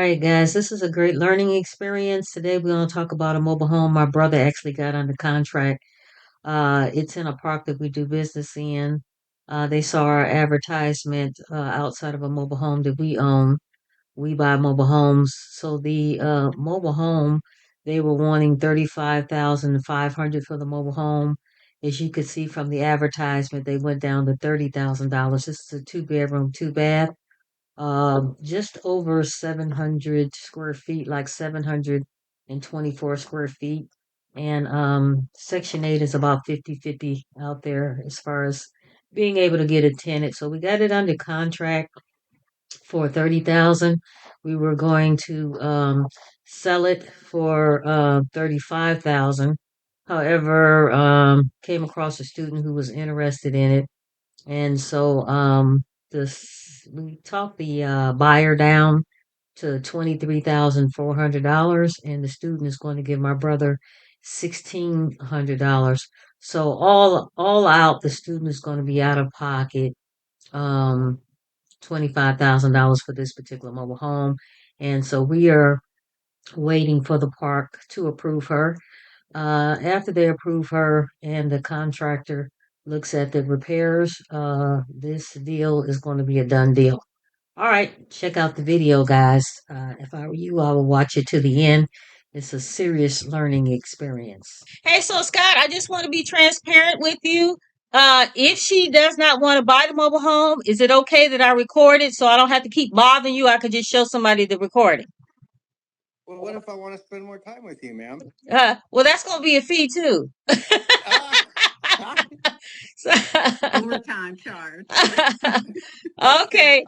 right, guys, this is a great learning experience. Today we're going to talk about a mobile home my brother actually got under contract. It's in a park that we do business in. They saw our advertisement outside of a mobile home that we own. We buy mobile homes. So the mobile home, they were wanting 35,500 for the mobile home. As you could see from the advertisement, they went down to $30,000. This is a two-bedroom, two-bath. Just over 700 square feet, like 724 square feet. And Section 8 is about 50-50 out there as far as being able to get a tenant. So we got it under contract for 30,000. We were going to sell it for 35,000. However, came across a student who was interested in it, and so this we talked the buyer down to $23,400, and the student is going to give my brother $1,600. So all out, the student is going to be out of pocket um $25,000 for this particular mobile home. And so we are waiting for the park to approve her. After they approve her and the contractor looks at the repairs, this deal is going to be a done deal. All right, check out the video, guys. If I were you, I would watch it to the end. It's a serious learning experience. Hey, so Scott, I just want to be transparent with you. If she does not want to buy the mobile home, is it okay that I record it so I don't have to keep bothering you? I could just show somebody the recording. Well, what if I want to spend more time with you, ma'am? Well, that's going to be a fee too. Overtime charge. Okay.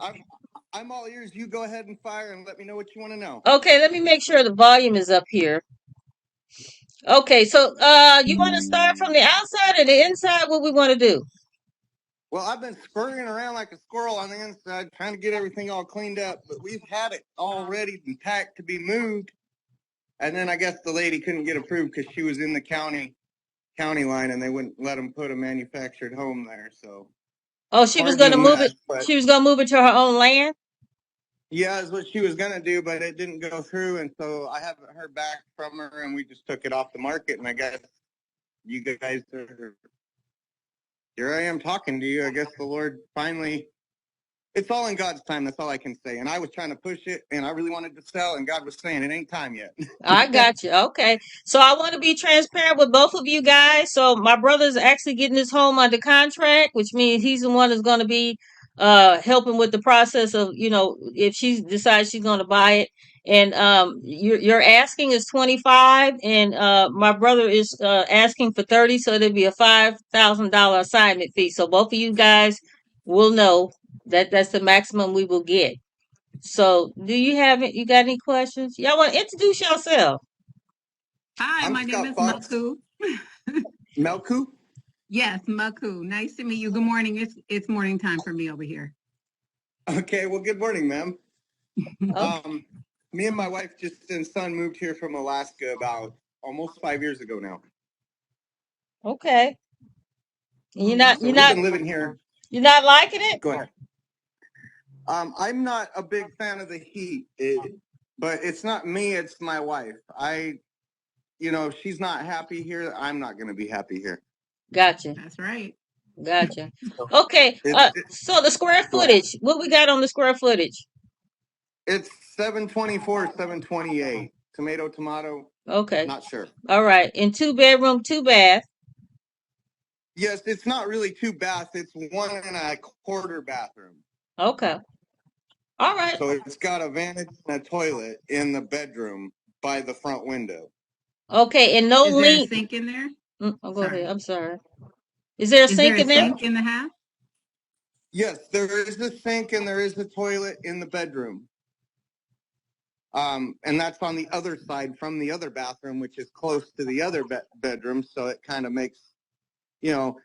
I'm all ears. You go ahead and fire and let me know what you want to know. Okay, let me make sure the volume is up here. Okay, so you want to start from the outside or the inside? What we want to do? Well, I've been scurrying around like a squirrel on the inside, trying to get everything all cleaned up, but we've had it all ready and packed to be moved. And then I guess the lady couldn't get approved because she was in the county line, and they wouldn't let them put a manufactured home there. So. Oh, she was going to move it. She was going to move it to her own land. Yeah, is what she was going to do, but it didn't go through, and so I haven't heard back from her, and we just took it off the market, and I guess you guys are, here I am talking to you. I guess the Lord finally, it's all in God's time, that's all I can say, and I was trying to push it, and I really wanted to sell, and God was saying, it ain't time yet. I got you. Okay. So I want to be transparent with both of you guys. So my brother's actually getting his home under contract, which means he's the one that's going to be helping with the process of, if she decides she's going to buy it. And you're asking is 25, and my brother is asking for 30, so there'd be a $5,000 assignment fee. So both of you guys will know that that's the maximum we will get. So, you got any questions? Y'all want to introduce yourself? Hi, my name is Maku. Melku? Yes, Maku. Nice to meet you. Good morning. It's morning time for me over here. Okay, well, good morning, ma'am. Okay. Me and my wife and son moved here from Alaska about almost 5 years ago now. Okay. You've been living here. You're not liking it? Go ahead. I'm not a big fan of the heat, but it's not me, it's my wife. If she's not happy here, I'm not going to be happy here. Gotcha. That's right. Gotcha. Okay. So the square footage, what we got on the square footage? It's 724, 728. Tomato. Okay. Not sure. All right. In 2-bedroom, 2-bath. Yes, it's not really 2 baths. It's 1.25 bathroom. Okay. All right. So it's got a vanity and a toilet in the bedroom by the front window. Okay, and no Is there a sink in there? Go ahead. I'm sorry. Is there a sink in there? Sink in the house? Yes, there is a sink and there is a toilet in the bedroom. And that's on the other side from the other bathroom, which is close to the other bedroom. So it kind of makes, I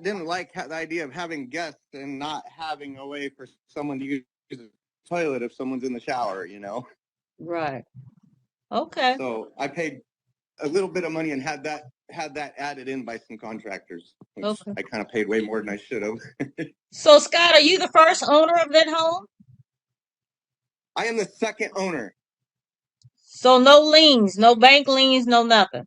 didn't like the idea of having guests and not having a way for someone to use the toilet if someone's in the shower, Right. Okay. So I paid a little bit of money and had that added in by some contractors. Okay. I kind of paid way more than I should have. So Scott, are you the first owner of that home? I am the second owner. So no liens, no bank liens, no nothing.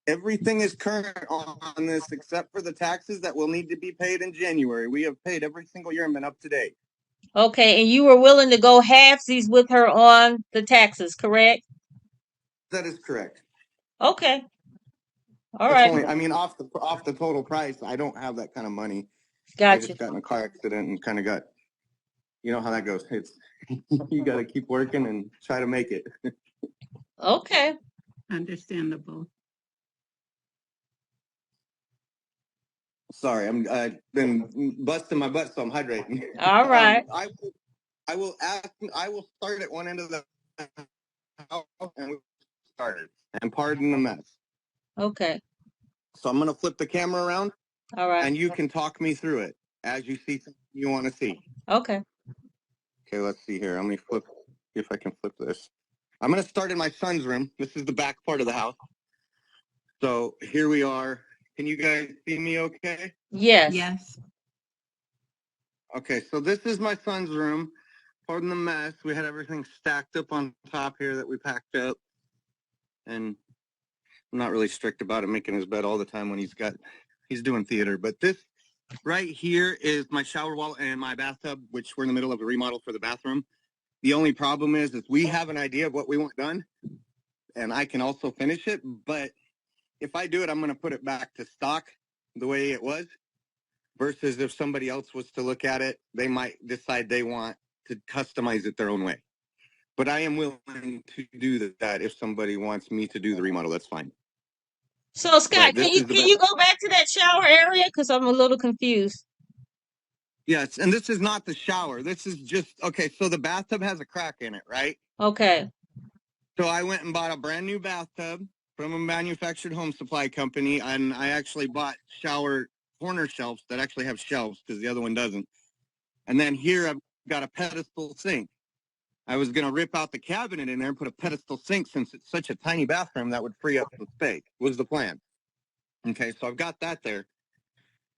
Everything is current on this except for the taxes that will need to be paid in January. We have paid every single year and been up to date. Okay, and you were willing to go halfsies with her on the taxes, correct? That is correct. Okay. All It's right. only, I mean, off the total price, I don't have that kind of money. I Gotcha. just got in a car accident and kind of got, you know how that goes. It's you got to keep working and try to make it. Okay. Understandable. Sorry, I've been busting my butt, so I'm hydrating. All right. I will start at one end of the house and we started. And pardon the mess. Okay. So I'm gonna flip the camera around. All right. And you can talk me through it as you see something you want to see. Okay. Okay, let's see here. Let me see if I can flip this. I'm going to start in my son's room. This is the back part of the house. So here we are. Can you guys see me okay? Yes. Yes. Okay, so this is my son's room. Pardon the mess. We had everything stacked up on top here that we packed up. And I'm not really strict about it, making his bed all the time when he's doing theater. But this right here is my shower wall and my bathtub, which we're in the middle of a remodel for the bathroom. The only problem is we have an idea of what we want done, and I can also finish it. But if I do it, I'm going to put it back to stock the way it was, versus if somebody else was to look at it, they might decide they want to customize it their own way. But I am willing to do that if somebody wants me to do the remodel. That's fine. So Scott, can you go back to that shower area? Because I'm a little confused. Yes, and this is not the shower. This is just, okay, so the bathtub has a crack in it, right? Okay. So I went and bought a brand new bathtub from a manufactured home supply company, and I actually bought shower corner shelves that actually have shelves because the other one doesn't. And then here I've got a pedestal sink. I was going to rip out the cabinet in there and put a pedestal sink since it's such a tiny bathroom that would free up some space, was the plan. Okay, so I've got that there.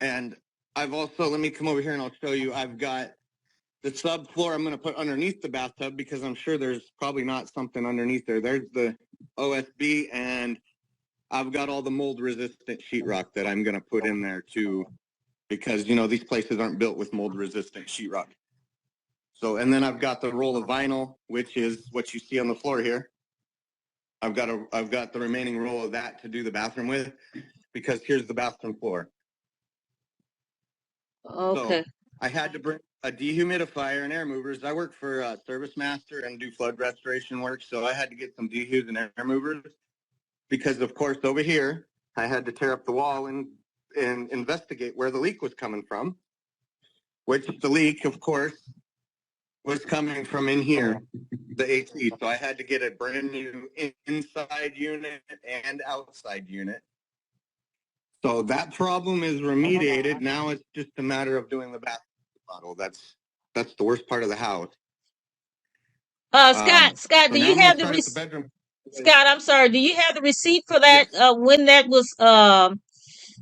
And I've also, let me come over here and I'll show you, I've got the subfloor I'm going to put underneath the bathtub because I'm sure there's probably not something underneath there. There's the OSB, and I've got all the mold resistant sheetrock that I'm going to put in there too, because, you know, these places aren't built with mold resistant sheetrock. So, and then I've got the roll of vinyl, which is what you see on the floor here. I've got the remaining roll of that to do the bathroom with, because here's the bathroom floor. Okay. So I had to bring a dehumidifier and air movers. I work for Service Master and do flood restoration work, so I had to get some dehus and air movers because, of course, over here I had to tear up the wall and investigate where the leak was coming from, which the leak, of course, was coming from in here, the AC. So I had to get a brand new inside unit and outside unit. So that problem is remediated. Now it's just a matter of doing the bathroom model. That's the worst part of the house. Scott, So do now you I'm have gonna the start at the bedroom. Scott, I'm sorry. Do you have the receipt for that? Yes. When that was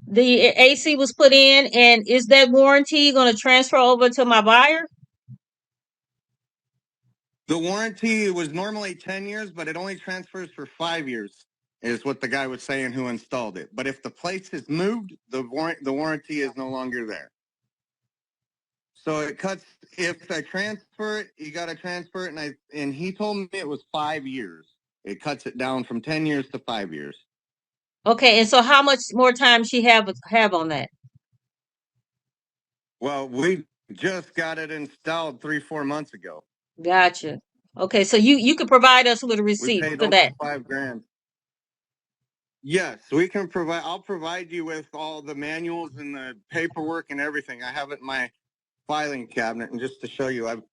the AC was put in, and is that warranty going to transfer over to my buyer? The warranty was normally 10 years, but it only transfers for 5 years, is what the guy was saying who installed it. But if the place is moved, the warranty is no longer there. So it cuts, if I transfer it, you got to transfer it. And he told me it was 5 years. It cuts it down from 10 years to 5 years. Okay, and so how much more time she have on that? Well, we just got it installed 3-4 months ago. Gotcha. Okay, so you could provide us with a We receipt paid for almost that. $5,000. Yes, we can provide. I'll provide you with all the manuals and the paperwork and everything. I have it in my filing cabinet, and just to show you,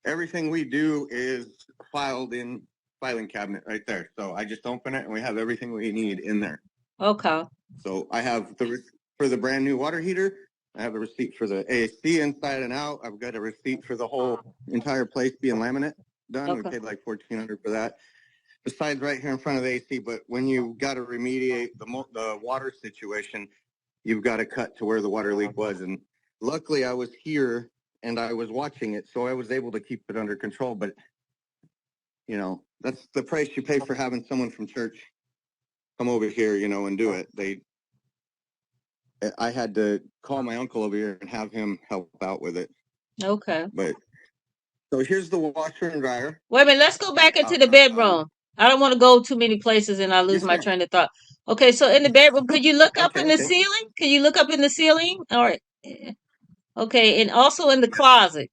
everything we do is filed in filing cabinet right there. So I just open it, and we have everything we need in there. Okay. So I have for the brand new water heater. I have a receipt for the AC inside and out. I've got a receipt for the whole entire place being laminate done. Okay. We paid like $1,400 for that. Besides right here in front of the AC, but when you got to remediate the water situation, you've got to cut to where the water leak was. And luckily I was here and I was watching it, so I was able to keep it under control. But you know, that's the price you pay for having someone from church come over here, you know, and do it. I had to call my uncle over here and have him help out with it. Okay. But so here's the washer and dryer. Wait a minute. Let's go back into the bedroom. I don't want to go too many places and I lose Yes, my ma'am. train of thought. Okay, so in the bedroom, could you look up in the Okay. ceiling? Can you look up in the ceiling? All right. Okay, and also in the closet.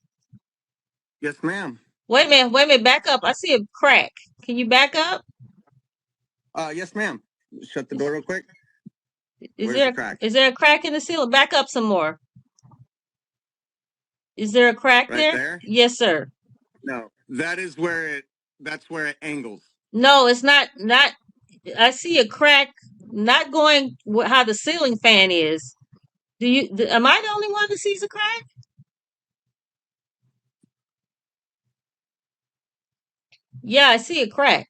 Yes, ma'am. Wait a minute, back up. I see a crack. Can you back up? Yes, ma'am. Shut the door real quick. Is Where's there the crack? is there a crack in the ceiling? Back up some more. Is there a crack Right there? there? Yes, sir. No, that's where it angles. No, it's not. I see a crack. Not going how the ceiling fan is. Am I the only one that sees a crack? Yeah, I see a crack.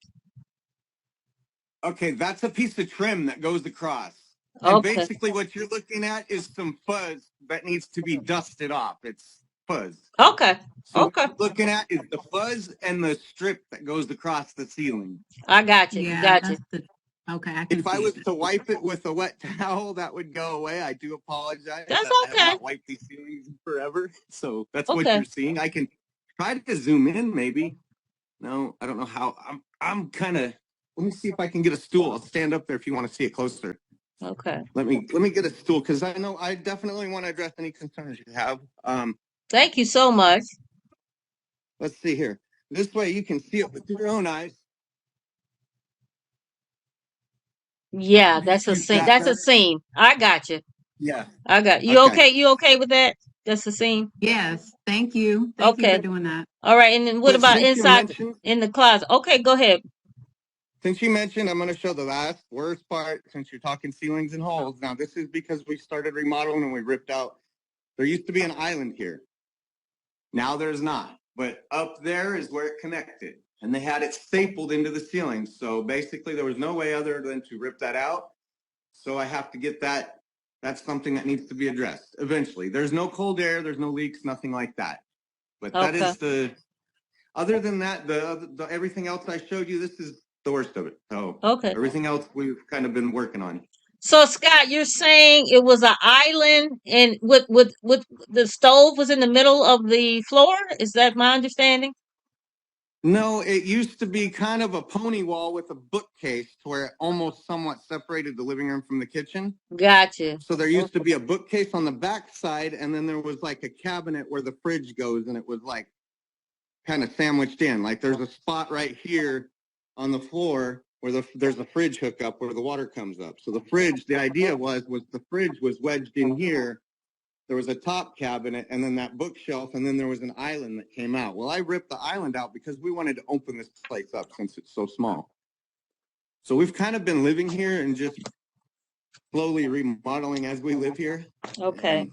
Okay, that's a piece of trim that goes across. And Okay. basically what you're looking at is some fuzz that needs to be dusted off. It's fuzz. Okay. So Okay. what you're looking at is the fuzz and the strip that goes across the ceiling. I got you. Yeah, Got you. that's okay. I can If I see was it. to wipe it with a wet towel, that would go away. I do apologize. That's I have okay. not wiped these ceilings in forever. So that's what Okay. you're seeing. I can try to zoom in maybe. No, I don't know how. I'm kind of. Let me see if I can get a stool. I'll stand up there if you want to see it closer. Okay. Let me get a stool because I know I definitely want to address any concerns you have. Thank you so much. Let's see here. This way you can see it with your own eyes. Yeah, that's a scene. That's a scene. I got you. Yeah. I got you. Okay. Okay. You okay with that? That's a scene. Yes, thank you. Thank you Okay. for doing that. All right. And then what But about since you inside mentioned, in the closet? Okay, go ahead. I'm going to show the last worst part since you're talking ceilings and holes. Now, this is because we started remodeling and we ripped out. There used to be an island here. Now there's not. But up there is where it connected. And they had it stapled into the ceiling. So basically, there was no way other than to rip that out. So I have to get that. That's something that needs to be addressed eventually. There's no cold air. There's no leaks, nothing like that. But that Okay. is other than that, the everything else I showed you, this is the worst of it. So Okay. everything else we've kind of been working on. So Scott, you're saying it was an island and with the stove was in the middle of the floor? Is that my understanding? No, it used to be kind of a pony wall with a bookcase where it almost somewhat separated the living room from the kitchen. Gotcha. So there used to be a bookcase on the back side, and then there was like a cabinet where the fridge goes, and it was like kind of sandwiched in. Like there's a spot right here on the floor where there's a fridge hookup where the water comes up. So the fridge, the idea was the fridge was wedged in here. There was a top cabinet and then that bookshelf, and then there was an island that came out. Well, I ripped the island out because we wanted to open this place up since it's so small. So we've kind of been living here and just slowly remodeling as we live here. Okay. And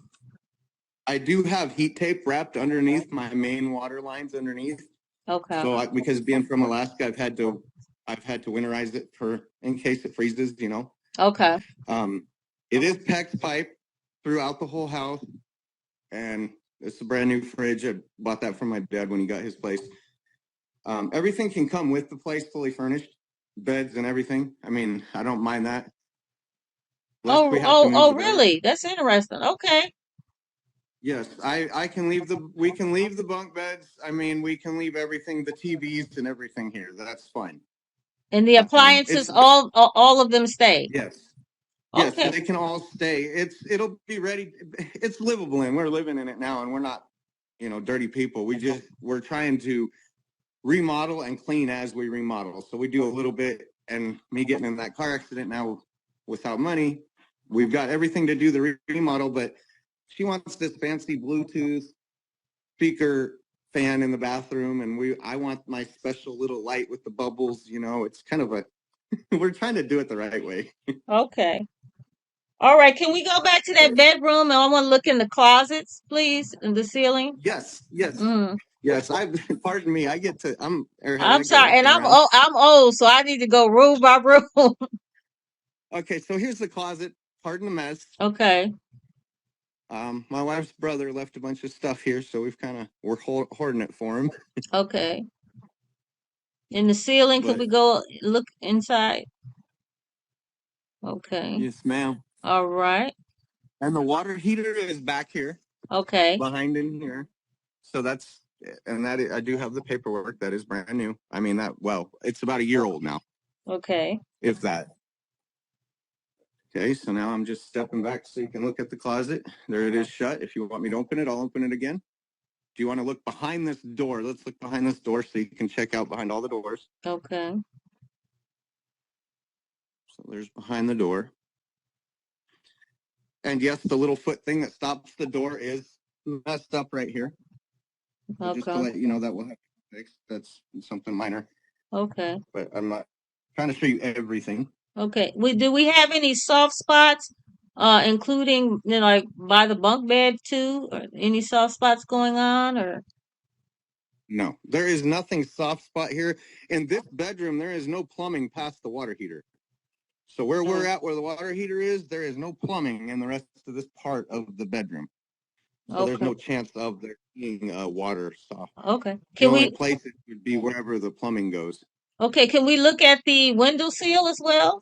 I do have heat tape wrapped underneath my main water lines underneath. Okay. So because being from Alaska, I've had to winterize it in case it freezes, you know. Okay. It is PEX pipe throughout the whole house, and it's a brand new fridge. I bought that from my dad when he got his place. Everything can come with the place fully furnished, beds and everything. I mean, I don't mind that. Really? That's interesting. Okay. Yes, we can leave the bunk beds. I mean, we can leave everything, the TVs and everything here. That's fine. And the appliances, all of them stay. Yes. Okay. Yes, they can all stay. It'll be ready. It's livable in. We're living in it now, and we're not, dirty people. We're trying to remodel and clean as we remodel. So we do a little bit. And me getting in that car accident now without money, we've got everything to do the remodel. But she wants this fancy Bluetooth speaker fan in the bathroom, and I want my special little light with the bubbles. It's kind of we're trying to do it the right way. Okay. All right. Can we go back to that bedroom? And I want to look in the closets, please, in the ceiling. Yes. Mm. Yes. Pardon me. I'm sorry, and I'm old, so I need to go room by room. Okay. So here's the closet. Pardon the mess. Okay. My wife's brother left a bunch of stuff here, so we're hoarding it for him. Okay. In the ceiling, could But we go look inside? Okay. yes, ma'am. All right. And the water heater is back here, Okay. behind in here. So that's, and that I do have the paperwork. That is brand new. I mean it's about a year old now, Okay. if that. Okay, so now I'm just stepping back so you can look at the closet. There it is shut. If you want me to open it, I'll open it again. Do you want to look behind this door? Let's look behind this door so you can check out behind all the doors. Okay. So there's behind the door. And yes, the little foot thing that stops the door is messed up right here. So just to let you know, that will have to be fixed. That's something minor. Okay. But I'm not trying to show you everything. Okay. Do we have any soft spots, including, like by the bunk bed too, or any soft spots going on, or? No, there is nothing soft spot here. In this bedroom, there is no plumbing past the water heater. So where we're at, where the water heater is, there is no plumbing in the rest of this part of the bedroom. So there's no chance of there being water soft. Okay. The only place it would be wherever the plumbing goes. Okay, can we look at the window seal as well?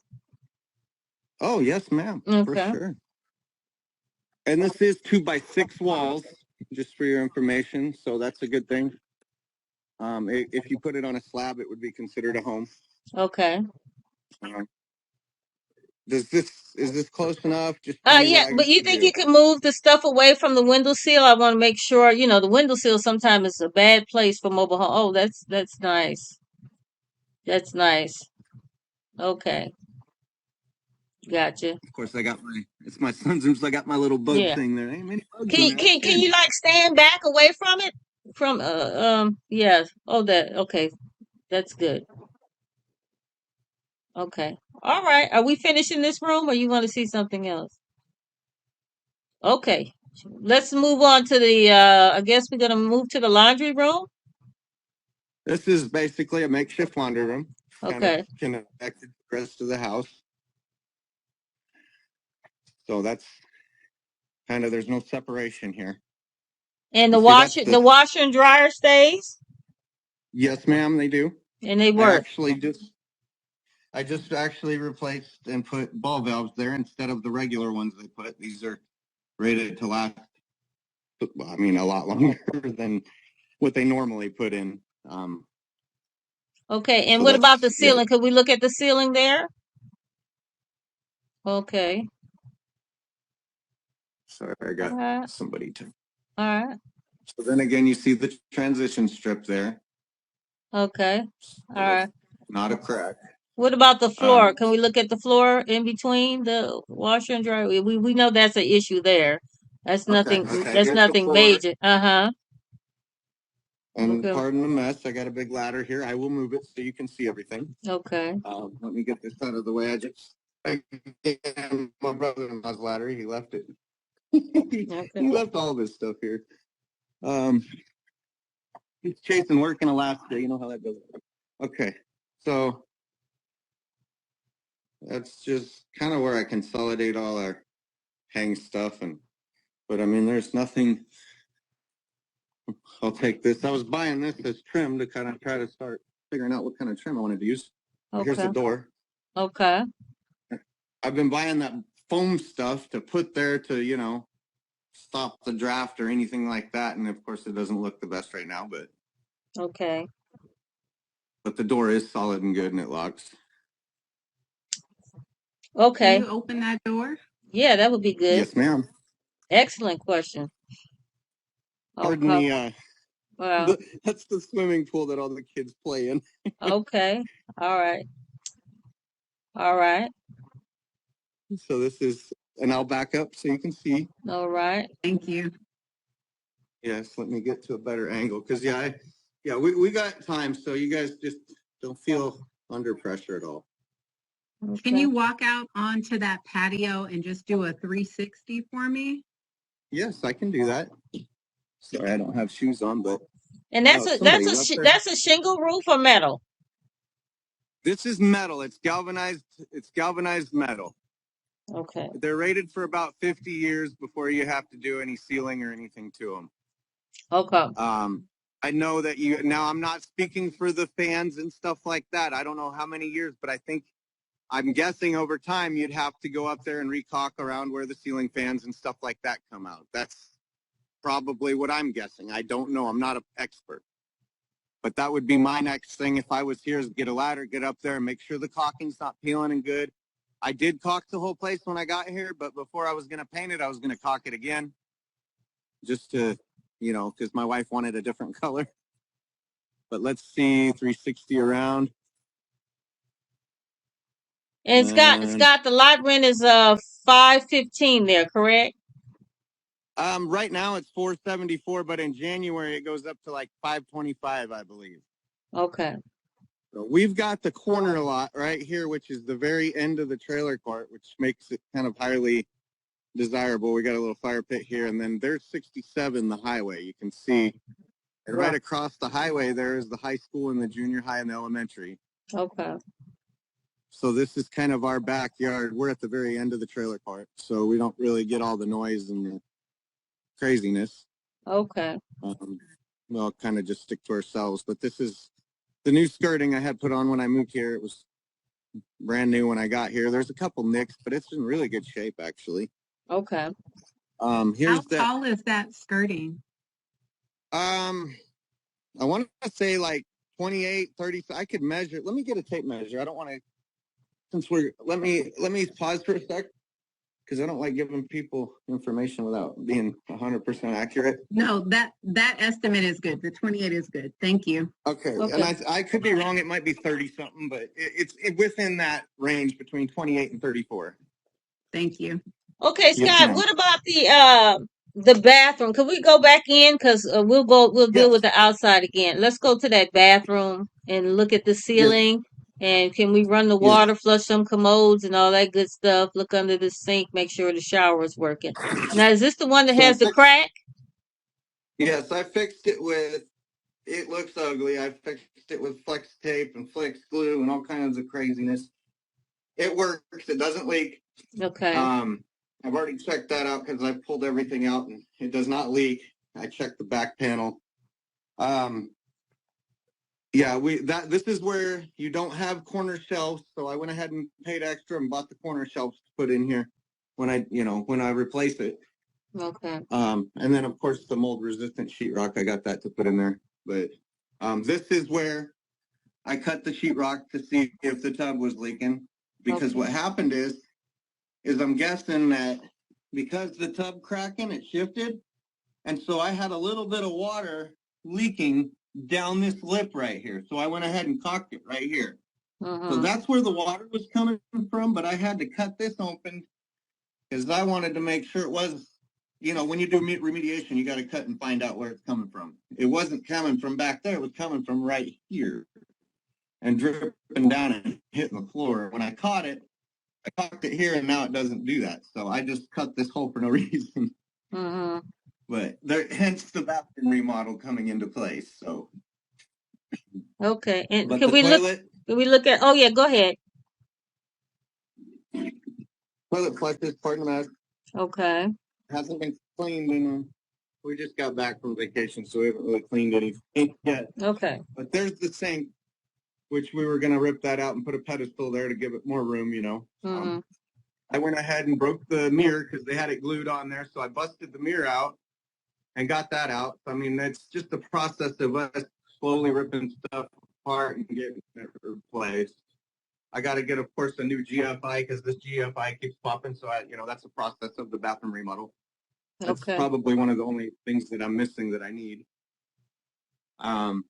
Oh, yes, ma'am. For sure. And this is 2x6 walls, just for your information. So that's a good thing. If you put it on a slab, it would be considered a home. Okay. Is this close enough? Just tell me yeah, what I but you can think do. you can move the stuff away from the window seal? I want to make sure, the window seal sometimes is a bad place for mobile home. Oh, that's nice. That's nice. Okay. Gotcha. Of course, it's my son's room, so I got my little bug thing there. Ain't many bugs in there. Can you like stand back away from it? Yeah. Oh, okay. That's good. Okay. All right. Are we finishing this room or you want to see something else? Okay. Let's move on to the I guess we're gonna move to the laundry room. This is basically a makeshift laundry room. Okay. Kind of connected to the rest of the house. So that's there's no separation here. And the washer and dryer stays? Yes, ma'am, they do. And they work. I just actually replaced and put ball valves there instead of the regular ones they put. These are rated to last, I mean, a lot longer than what they normally put in. Okay, and what about the ceiling? Could we look at the ceiling there? Okay. Sorry, I got somebody to. All right. So then again, you see the transition strip there. Okay. All right. Not a crack. What about the floor? Can we look at the floor in between the washer and dryer? We know that's an issue there. That's nothing. Okay. That's nothing major. And pardon the mess. I got a big ladder here. I will move it so you can see everything. Okay. Let me get this out of the way. My brother-in-law's ladder. He left it. He left all this stuff here. He's chasing work in Alaska. You know how that goes. Okay. So that's just kind of where I consolidate all our hang stuff. But I mean, there's nothing. I'll take this. I was buying this as trim to kind of try to start figuring out what kind of trim I wanted to use. Okay. Here's the door. Okay. I've been buying that foam stuff to put there to, stop the draft or anything like that. And of course, it doesn't look the best right now, but. Okay. But the door is solid and good and it locks. Okay. Can you open that door? Yeah, that would be good. Yes, ma'am. Excellent question. Pardon me. Wow. That's the swimming pool that all the kids play in. Okay. All right. All right. So this is, and I'll back up so you can see. All right. Thank you. Yes, let me get to a better angle because we got time, so you guys just don't feel under pressure at all. Okay. Can you walk out onto that patio and just do a 360 for me? Yes, I can do that. Sorry, I don't have shoes on, but. And that's a shingle roof or metal? This is metal. It's galvanized. It's galvanized metal. Okay. They're rated for about 50 years before you have to do any sealing or anything to them. Okay. I know that now I'm not speaking for the fans and stuff like that. I don't know how many years, but I'm guessing over time you'd have to go up there and recaulk around where the ceiling fans and stuff like that come out. That's probably what I'm guessing. I don't know. I'm not an expert. But that would be my next thing if I was here, is get a ladder, get up there and make sure the caulking's not peeling and good. I did caulk the whole place when I got here, but before I was going to paint it, I was going to caulk it again just to, because my wife wanted a different color. But let's see, 360 around. And Scott, the lot rent is $515 there, correct? Right now it's $474, but in January it goes up to like $525, I believe. Okay. So we've got the corner lot right here, which is the very end of the trailer court, which makes it kind of highly desirable. We got a little fire pit here, and then there's 67, the highway. You can see, and right across the highway there is the high school and the junior high and the elementary. Okay. So this is kind of our backyard. We're at the very end of the trailer park, so we don't really get all the noise and the craziness. Okay. We'll kind of just stick to ourselves. But this is the new skirting I had put on when I moved here. It was brand new when I got here. There's a couple nicks, but it's in really good shape, actually. Okay. How tall is that skirting? I want to say like 28, 30. I could measure. Let me get a tape measure. I don't want to, let me pause for a sec, because I don't like giving people information without being 100% accurate. No, that estimate is good. The 28 is good. Thank you. Okay. And I could be wrong. It might be 30 something, but it's within that range between 28 and 34. Thank you. Okay, Scott, what about the bathroom? Can we go back in? Because we'll deal with the outside again. Let's go to that bathroom and look at the ceiling. And can we run the water, flush some commodes and all that good stuff? Look under the sink, make sure the shower is working. Now, is this the one that has the crack? Yes, I fixed it with, it looks ugly. I fixed it with flex tape and flex glue and all kinds of craziness. It works. It doesn't leak. Okay. I've already checked that out because I pulled everything out and it does not leak. I checked the back panel. Yeah, this is where you don't have corner shelves, so I went ahead and paid extra and bought the corner shelves to put in here when I replace it. Okay. And then of course the mold resistant sheetrock, I got that to put in there. But this is where I cut the sheetrock to see if the tub was leaking, because what happened is I'm guessing that because the tub cracking, it shifted, and so I had a little bit of water leaking down this lip right here. So I went ahead and caulked it right here. So that's where the water was coming from, but I had to cut this open because I wanted to make sure it was, when you do remediation, you got to cut and find out where it's coming from. It wasn't coming from back there. It was coming from right here and dripping down and hitting the floor. When I caught it here, and now it doesn't do that. So I just cut this hole for no reason. But hence the bathroom remodel coming into place. So okay, and can we look at? Oh yeah, go ahead. Toilet flushes, pardon that. Okay. Hasn't been cleaned in. We just got back from vacation, so we haven't really cleaned anything yet. Okay. But there's the sink, which we were gonna rip that out and put a pedestal there to give it more room. I went ahead and broke the mirror because they had it glued on there, so I busted the mirror out and got that out. I mean, it's just the process of us slowly ripping stuff apart and getting it replaced. I got to get, of course, a new GFI because this GFI keeps popping. So that's the process of the bathroom remodel. That's probably one of the only things that I'm missing that I need. Of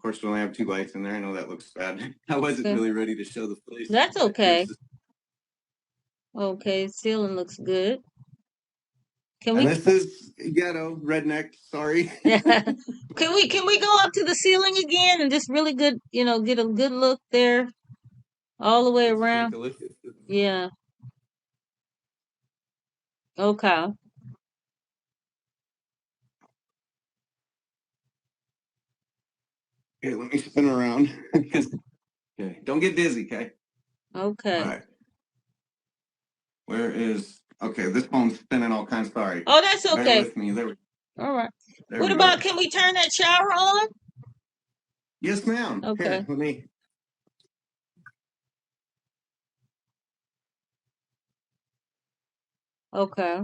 course, we only have 2 lights in there. I know that looks bad. I wasn't really ready to show the place. That's okay. Okay, ceiling looks good. This is ghetto redneck. Sorry. Can we go up to the ceiling again and just really good, get a good look there, all the way around? Yeah. Okay. Okay, let me spin around. Okay, don't get dizzy, okay? Okay. All right. Where is? Okay, this phone's spinning all kinds. Sorry. Oh, that's okay. Bear with me. There. All right. There What we go. about, can we turn that shower on? Yes, ma'am. Okay. Here, let me. Okay.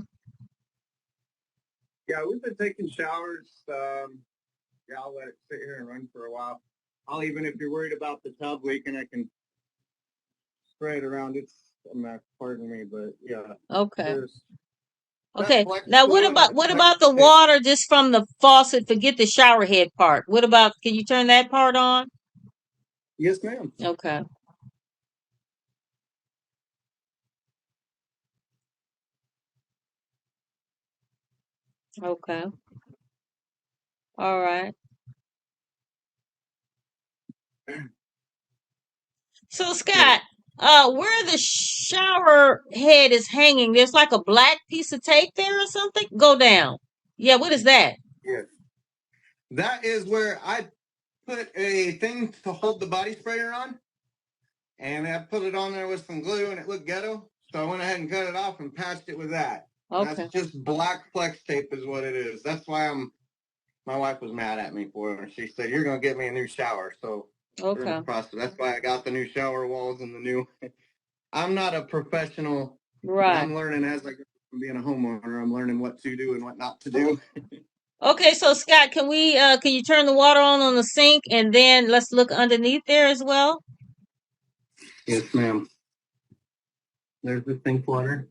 Yeah, we've been taking showers. Yeah, I'll let it sit here and run for a while. I'll even, if you're worried about the tub leaking, I can spray it around. It's a mess, pardon me, but yeah. Okay. There's Okay. flex Now, glue and what flex about the tape. water just from the faucet? Forget the shower head part. What about, can you turn that part on? Yes, ma'am. Okay. Okay. All right. So Scott, where the shower head is hanging, there's like a black piece of tape there or something. Go down. Yeah. What is that? Yes. That is where I put a thing to hold the body sprayer on, and I put it on there with some glue, and it looked ghetto. So I went ahead and cut it off and patched it with that. Okay. That's just black flex tape is what it is. That's why my wife was mad at me for it. She said, "You're gonna get me a new shower." So we're in Okay. the process. That's why I got the new shower walls and the new. I'm not a professional. Right. I'm learning as I go from being a homeowner. I'm learning what to do and what not to do. Okay, so Scott, can you turn the water on the sink and then let's look underneath there as well? Yes, ma'am. There's the sink water.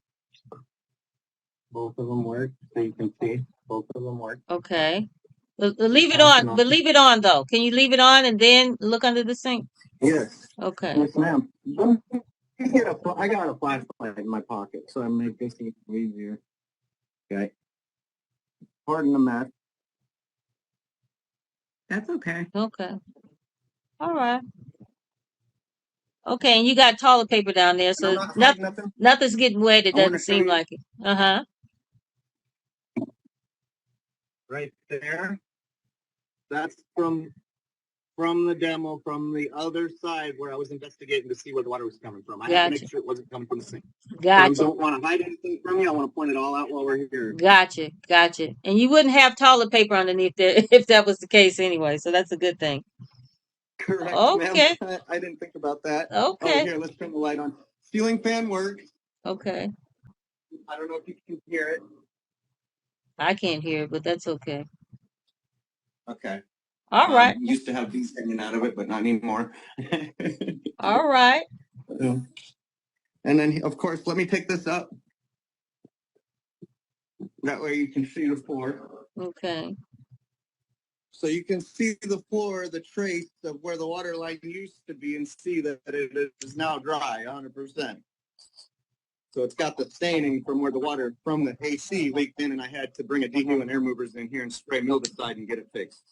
Both of them work, so you can see both of them work. Okay. Leave it on, but leave it on though. Can you leave it on and then look under the sink? Yes. Okay. Yes, ma'am. I got a flashlight in my pocket, so I make this even easier. Okay. Pardon the mess. That's okay. Okay. All right. Okay, and you got toilet paper down there, I'm so not hiding nothing. nothing's getting wet. It I want doesn't to show seem you like it. Uh-huh. right there. That's from the demo from the other side where I was investigating to see where the water was coming from. I had to make Gotcha. sure it wasn't coming from the sink. I Gotcha. don't want to hide anything from you. I want to point it all out while we're here. Gotcha. Gotcha. And you wouldn't have toilet paper underneath there if that was the case anyway, so that's a good thing. Correct, Okay. ma'am. I didn't think about that. Okay. Oh, here, let's turn the light on. Ceiling fan works. Okay. I don't know if you can hear it. I can't hear it, but that's okay. Okay. All right. Used to have bees hanging out of it, but not anymore. All right. And then, of course, let me take this up. That way you can see the floor. Okay. So you can see the floor, the trace of where the water line used to be, and see that it is now dry, 100%. So it's got the staining from where the water from the AC leaked in, and I had to bring a dehu and air movers in here and spray Mildicide and get it fixed.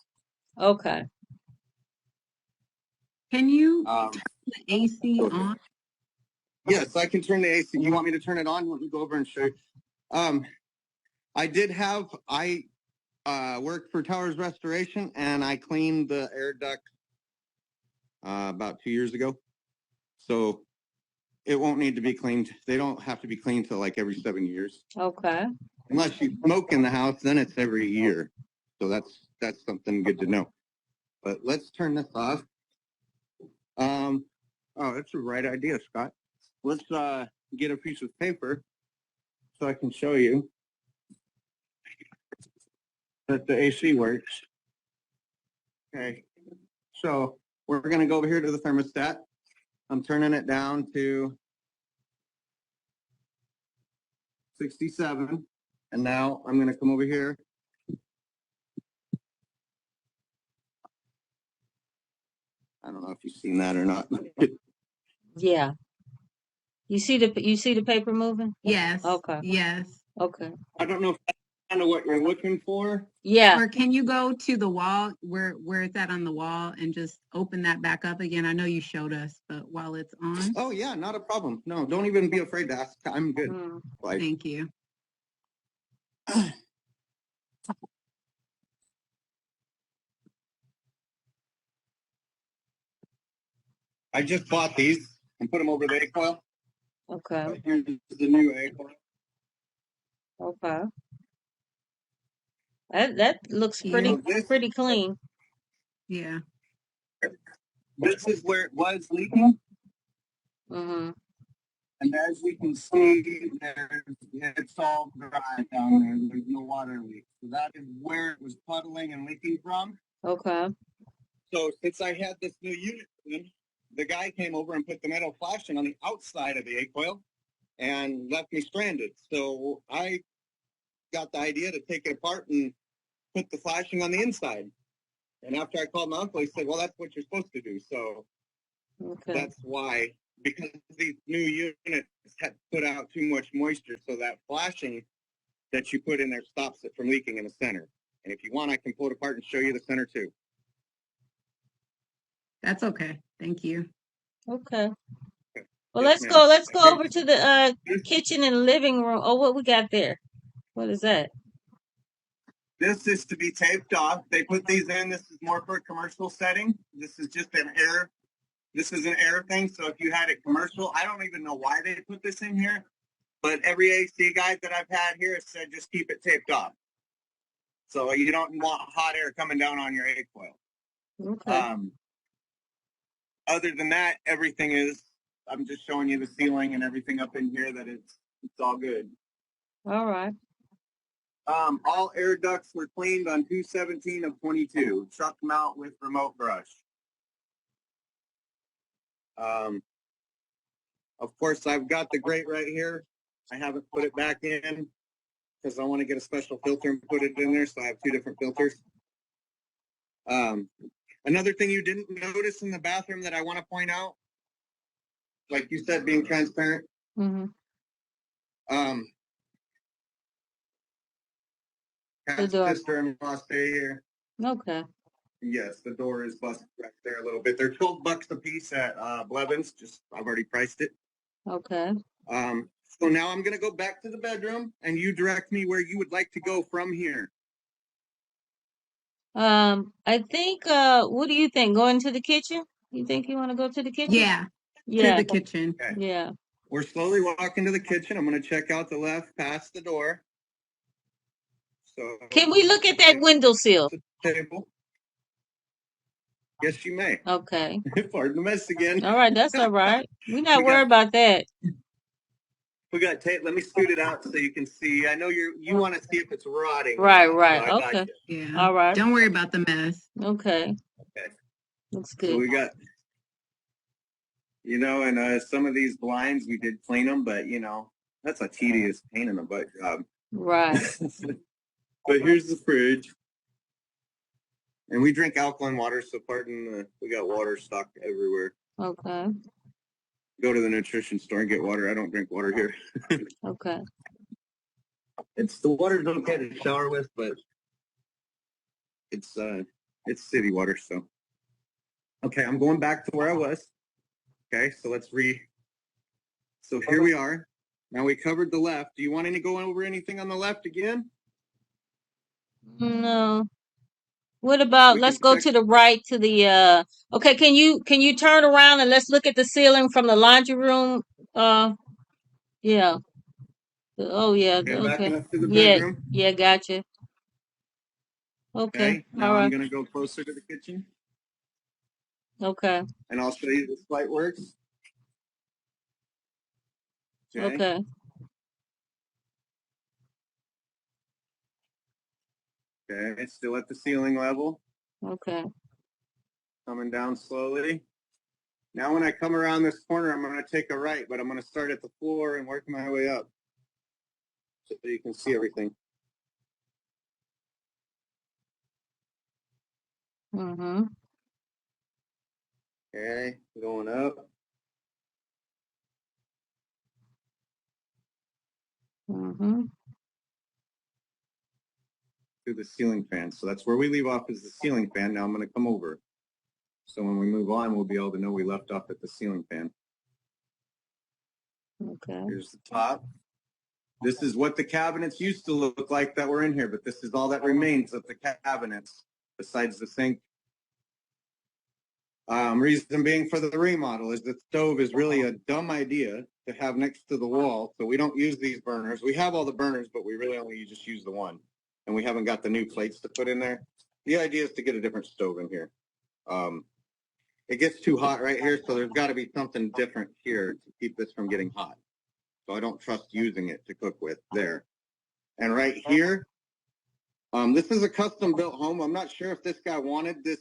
Okay. Can you turn the AC on? Yes, I can turn the AC. You want me to turn it on? Let me go over and show you. I worked for Towers Restoration, and I cleaned the air duct about 2 years ago. So it won't need to be cleaned. They don't have to be cleaned till like every 7 years. Okay. Unless you smoke in the house, then it's every year. So that's something good to know. But let's turn this off. Oh, that's the right idea, Scott. Let's get a piece of paper so I can show you that the AC works. Okay. So we're going to go over here to the thermostat. I'm turning it down to 67. And now I'm going to come over here. I don't know if you've seen that or not. Yeah. You see the paper moving? Yes. Okay. Yes. Okay. I don't know if that's kind of what you're looking for. Yeah. Or can you go to the wall where it's at on the wall and just open that back up again? I know you showed us, but while it's on. Oh yeah, not a problem. No, don't even be afraid to ask. I'm good. Like, Thank you. I just bought these and put them over the egg coil. Okay. Here's the new egg coil. Okay. That looks Yeah. pretty clean. Yeah. This is where it was leaking. Mm-hmm. And as you can see, it's all dry down there. There's no water leak. So that is where it was puddling and leaking from. Okay. So since I had this new unit in, the guy came over and put the metal flashing on the outside of the egg coil and left me stranded. So I got the idea to take it apart and put the flashing on the inside. And after I called my uncle, he said, well, that's what you're supposed to do. So Okay. that's why, because these new units had put out too much moisture, so that flashing that you put in there stops it from leaking in the center. And if you want, I can pull it apart and show you the center too. That's okay. Thank you. Okay. Well, Yes, let's ma'am. go over to the kitchen and living room. Oh, what we got there? What is that? This is to be taped off. They put these in. This is more for a commercial setting. This is just an air. This is an air thing. So if you had it commercial, I don't even know why they put this in here, but every AC guy that I've had here has said just keep it taped off. So you don't want hot air coming down on your egg coil. Okay. Other than that, everything is, I'm just showing you the ceiling and everything up in here that it's all good. All right. All air ducts were cleaned on 2/17 of 22. Truck mount with remote brush. Of course, I've got the grate right here. I haven't put it back in because I want to get a special filter and put it in there. So I have two different filters. Another thing you didn't notice in the bathroom that I want to point out, like you said, being transparent. Mm-hmm. The door. Sister-in-law stay here. Okay. Yes, the door is busted right there a little bit. They're $12 a piece at Blevins. Just I've already priced it. Okay. So now I'm gonna go back to the bedroom, and you direct me where you would like to go from here. I think. What do you think? Going to the kitchen? You think you want to go to the kitchen? Yeah. Yeah. To the kitchen. Okay. Yeah. We're slowly walking to the kitchen. I'm gonna check out the left past the door. So Can we look at that windowsill? Table. Yes, you may. Okay. Pardon the mess again. All right. That's all right. We're not We worried about that. We got tape. Let me scoot it out so you can see. I know you want to see if it's rotting. Right. Not, Right. so Okay. Yeah. All right. Don't worry about the mess. Okay. Okay. Looks So good. we got, and some of these blinds we did clean them, but that's a tedious pain in the butt job. Right. But here's the fridge, and we drink alkaline water, so we got water stocked everywhere. Okay. Go to the nutrition store and get water. I don't drink water here. Okay. It's the water's okay to shower with, but it's city water, so. Okay, I'm going back to where I was. Okay, so so here we are. Now we covered the left. Do you want to go over anything on the left again? No. What about let's go to the right to the okay, can you turn around and let's look at the ceiling from the laundry room? Yeah. Oh yeah, Okay, okay. backing up to the Yeah, bedroom. yeah, gotcha. Okay. Now All I'm right. gonna go closer to the kitchen. Okay. And I'll show you this light works. Okay. Okay, it's still at the ceiling level. Okay. Coming down slowly. Now when I come around this corner, I'm gonna take a right, but I'm gonna start at the floor and work my way up. So you can see everything. Mm-hmm. Okay, going up. Mm-hmm. To the ceiling fan. So that's where we leave off is the ceiling fan. Now I'm going to come over. So when we move on, we'll be able to know we left off at the ceiling fan. Okay. Here's the top. This is what the cabinets used to look like that were in here, but this is all that remains of the cabinets besides the sink. Reason being for the remodel is the stove is really a dumb idea to have next to the wall. So we don't use these burners. We have all the burners, but we really only just use the one. and we haven't got the new plates to put in there. The idea is to get a different stove in here. It gets too hot right here, so there's got to be something different here to keep this from getting hot. So I don't trust using it to cook with there. And right here, this is a custom built home. I'm not sure if this guy wanted this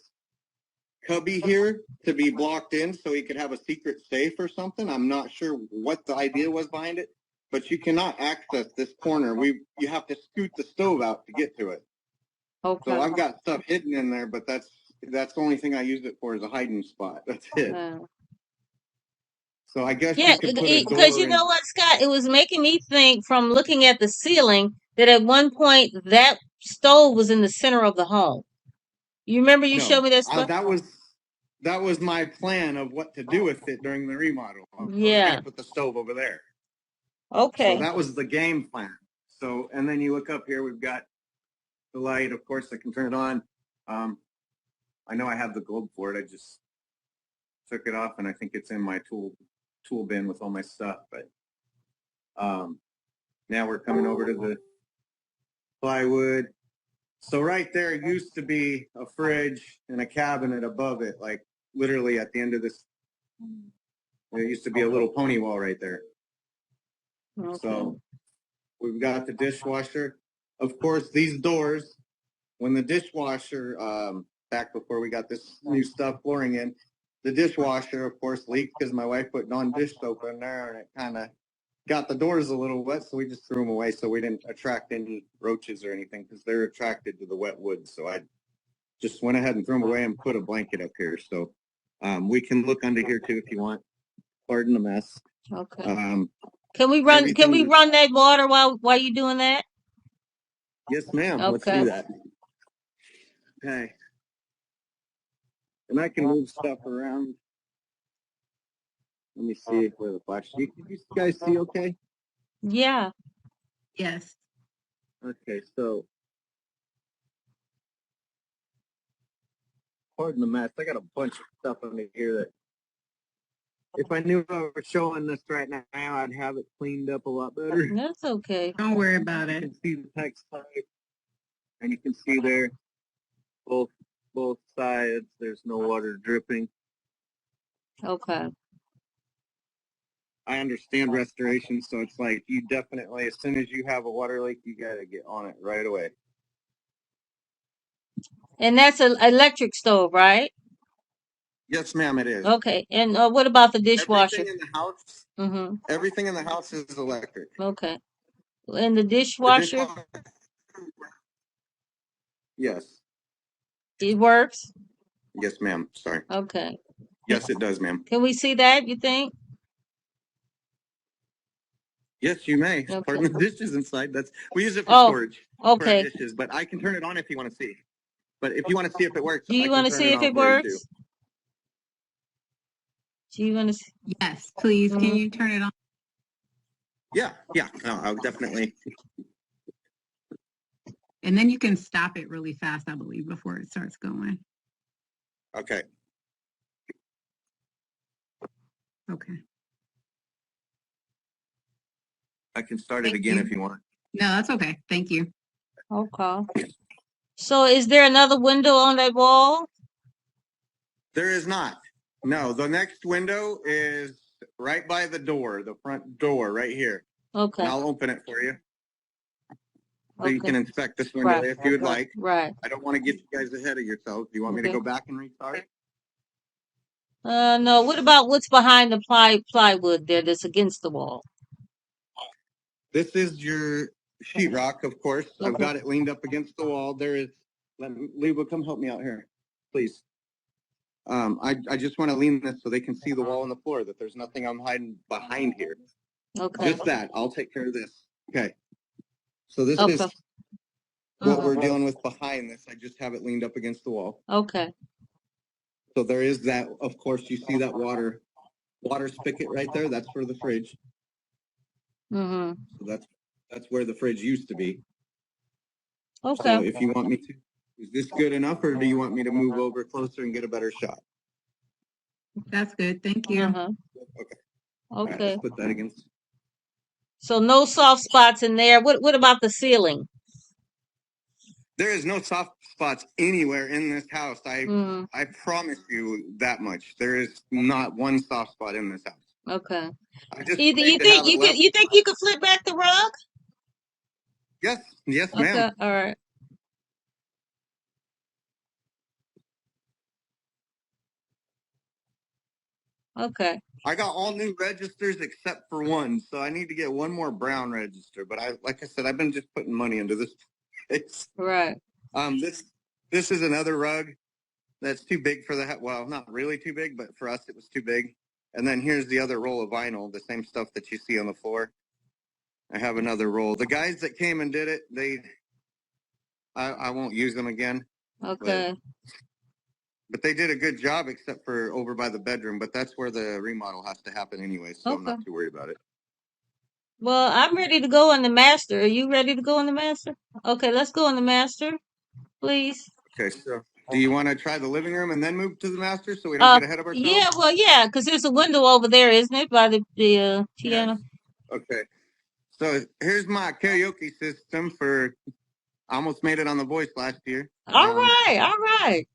cubby here to be blocked in so he could have a secret safe or something. I'm not sure what the idea was behind it, but you cannot access this corner. You have to scoot the stove out to get to it. Okay. So I've got stuff hidden in there, but that's the only thing I used it for is a hiding spot. That's it. So I guess yeah, you could put a door because you know what, Scott, it was making me think from looking at the ceiling that at one point that stove was in the center of the home. You remember you showed me that stuff? That was my plan of what to do with it during the remodel. I was Yeah. gonna put the stove over there. Okay. So that was the game plan. So, and then you look up here, we've got the light. Of course, I can turn it on. I know I have the gold for it. I just took it off, and I think it's in my tool bin with all my stuff. But now we're coming over to the plywood. So right there used to be a fridge and a cabinet above it, like literally at the end of this. There used to be a little pony wall right there. Okay. So we've got the dishwasher. Of course, these doors, when the dishwasher, back before we got this new stuff flooring in, the dishwasher, of course, leaked because my wife put non-dish soap in there, and it kind of got the doors a little wet, so we just threw them away so we didn't attract any roaches or anything because they're attracted to the wet wood. So I just went ahead and threw them away and put a blanket up here. So we can look under here too if you want. Pardon the mess. Okay. Can we run that water while you're doing that? Yes, ma'am. Okay. Let's do that. Okay. And I can move stuff around. Let me see where the flash. Did you guys see okay? Yeah. Yes. Okay, so pardon the mess. I got a bunch of stuff under here that if I knew I was showing this right now, I'd have it cleaned up a lot better. That's okay. Don't worry about it. You can see the text pipe, and you can see there both sides. There's no water dripping. Okay. I understand restoration, so it's like you definitely, as soon as you have a water leak, you got to get on it right away. And that's an electric stove, right? Yes, ma'am, it is. Okay. And what about the dishwasher? Everything in the house. Mm-hmm. Everything in the house is electric. Okay. And the dishwasher? Yes. It works? Yes, ma'am. Sorry. Okay. Yes, it does, ma'am. Can we see that, you think? Yes, you may. Okay. Pardon the dishes inside. We use it for storage. Okay. For our dishes, but I can turn it on if you want to see. But if you want to see if it works, do you want to see if it works? Do you want to see? Yes, please. Mm-hmm. Can you turn it on? Yeah. No, I'll definitely. And then you can stop it really fast, I believe, before it starts going. Okay. Okay. I can start it again if you want. No, that's okay. Thank you. Okay. So is there another window on that wall? There is not. No, the next window is right by the door, the front door right here. Okay. And I'll open it for you. So you can inspect this window if you would like. Right. I don't want to get you guys ahead of yourselves. Do you want me to go back and restart? No. What about what's behind the plywood there that's against the wall? This is your sheetrock, of course. Okay. I've got it leaned up against the wall. There is, Leba, come help me out here, please. I just want to lean this so they can see the wall and the floor, that there's nothing I'm hiding behind here. Okay. Just that. I'll take care of this. Okay. So this is what we're dealing with behind this. I just have it leaned up against the wall. Okay. So there is that, of course, you see that water spigot right there. That's for the fridge. Mm-hmm. So that's where the fridge used to be. Okay. So if you want me to, is this good enough, or do you want me to move over closer and get a better shot? That's good. Thank you. Okay. Okay. Right, let's put that against. So no soft spots in there. What about the ceiling? There is no soft spots anywhere in this house. Mm, I promise you that much. There is not one soft spot in this house. okay. I just You, like you to think have it you could level. you think you could flip back the rug? Yes, yes, Okay, ma'am. all right. Okay. I got all new registers except for one, so I need to get one more brown register. But like I said, I've been just putting money into this place. Right. This is another rug that's too big for the well, not really too big, but for us it was too big. And then here's the other roll of vinyl, the same stuff that you see on the floor. I have another roll. The guys that came and did it, I won't use them again. Okay. But they did a good job, except for over by the bedroom. But that's where the remodel has to happen anyway, so I'm Okay. not too worried about it. Well, I'm ready to go in the master. Are you ready to go in the master? Okay, let's go in the master, please. Okay, so do you want to try the living room and then move to the master so we don't get ahead of ourselves? Yeah, well, yeah, because there's a window over there, isn't it, by the Yes. piano? Okay. So here's my karaoke system for. I almost made it on The Voice last year. All right.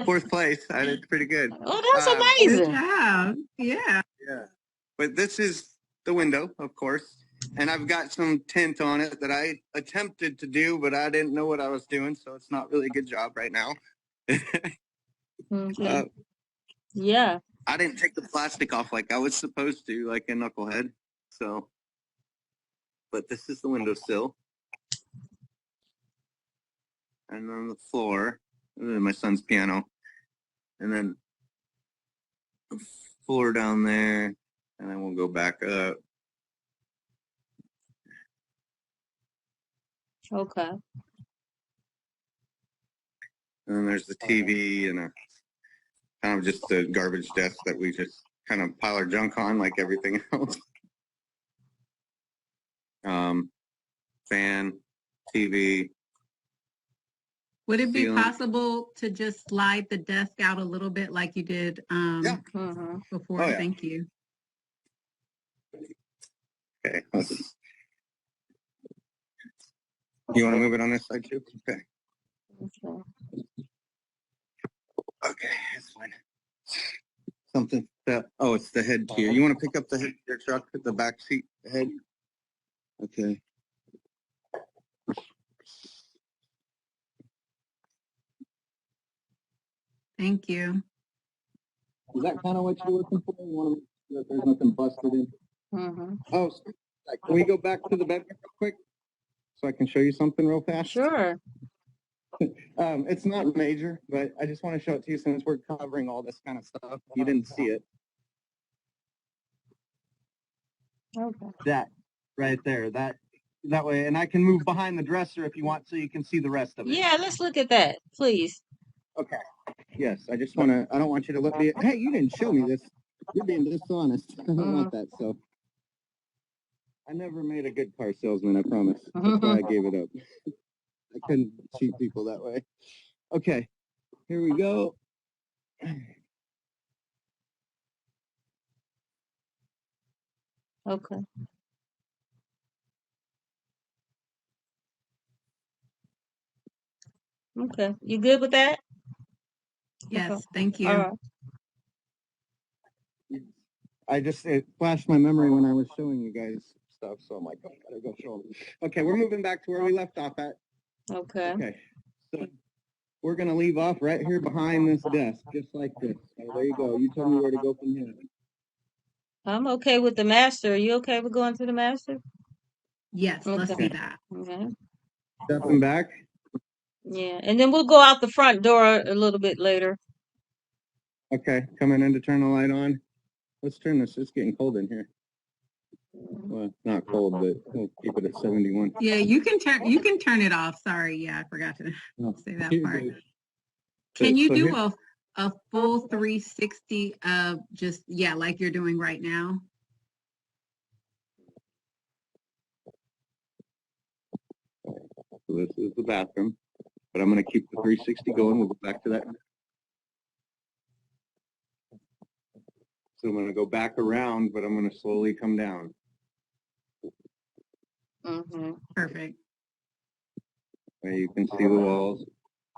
Fourth place. I did pretty good. Oh, that's Good amazing. job. Yeah. Yeah. But this is the window, of course. And I've got some tint on it that I attempted to do, but I didn't know what I was doing. So it's not really a good job right now. Okay. Yeah. I didn't take the plastic off like I was supposed to, like a knucklehead. So, but this is the windowsill. And then the floor, and then my son's piano. And then the floor down there. And then we'll go back up. Okay. And then there's the TV and a kind of just a garbage desk that we just kind of pile our junk on like everything else. Fan, TV. Would it be Ceiling. possible to just slide the desk out a little bit like you did Yeah. before? Oh, yeah. Thank you. Okay. You want to move it on this side too? Okay. Okay, that's fine. Something that, oh, it's the head tier. You want to pick up the head of your truck, the back seat head? Okay. Thank you. Is that kind of what you're looking for? You want to make sure that there's nothing busted in? Oh, can we go back to the bedroom real quick so I can show you something real fast? Sure. It's not major, but I just want to show it to you since we're covering all this kind of stuff. You didn't see it. Okay. That right there. That way, and I can move behind the dresser if you want, so you can see the rest of it. Yeah, let's look at that, please. Okay. Yes, I just want to. I don't want you to look me. Hey, you didn't show me this. You're being dishonest. I don't want that. So I never made a good car salesman. I promise. That's why I gave it up. I couldn't cheat people that way. Okay, here we go. Okay. Okay. You good with that? Yes, Okay. thank you. All right. It flashed my memory when I was showing you guys stuff, so I'm like, oh, I gotta go show them. Okay, we're moving back to where we left off at. Okay. Okay, so we're gonna leave off right here behind this desk, just like this. So there you go. You tell me where to go from here. I'm okay with the master. Are you okay with going to the master? Yes, let's Okay. do that. Okay. Stepping back. Yeah, and then we'll go out the front door a little bit later. Okay, coming in to turn the light on. Let's turn this. It's getting cold in here. Well, not cold, but we'll keep it at 71. Yeah, you can turn it off. Sorry, yeah, I forgot to say that part. Can you do a full 360 of just like you're doing right now? So this is the bathroom, but I'm going to keep the 360 going. We'll go back to that. So I'm going to go back around, but I'm going to slowly come down. Perfect. You can see the walls.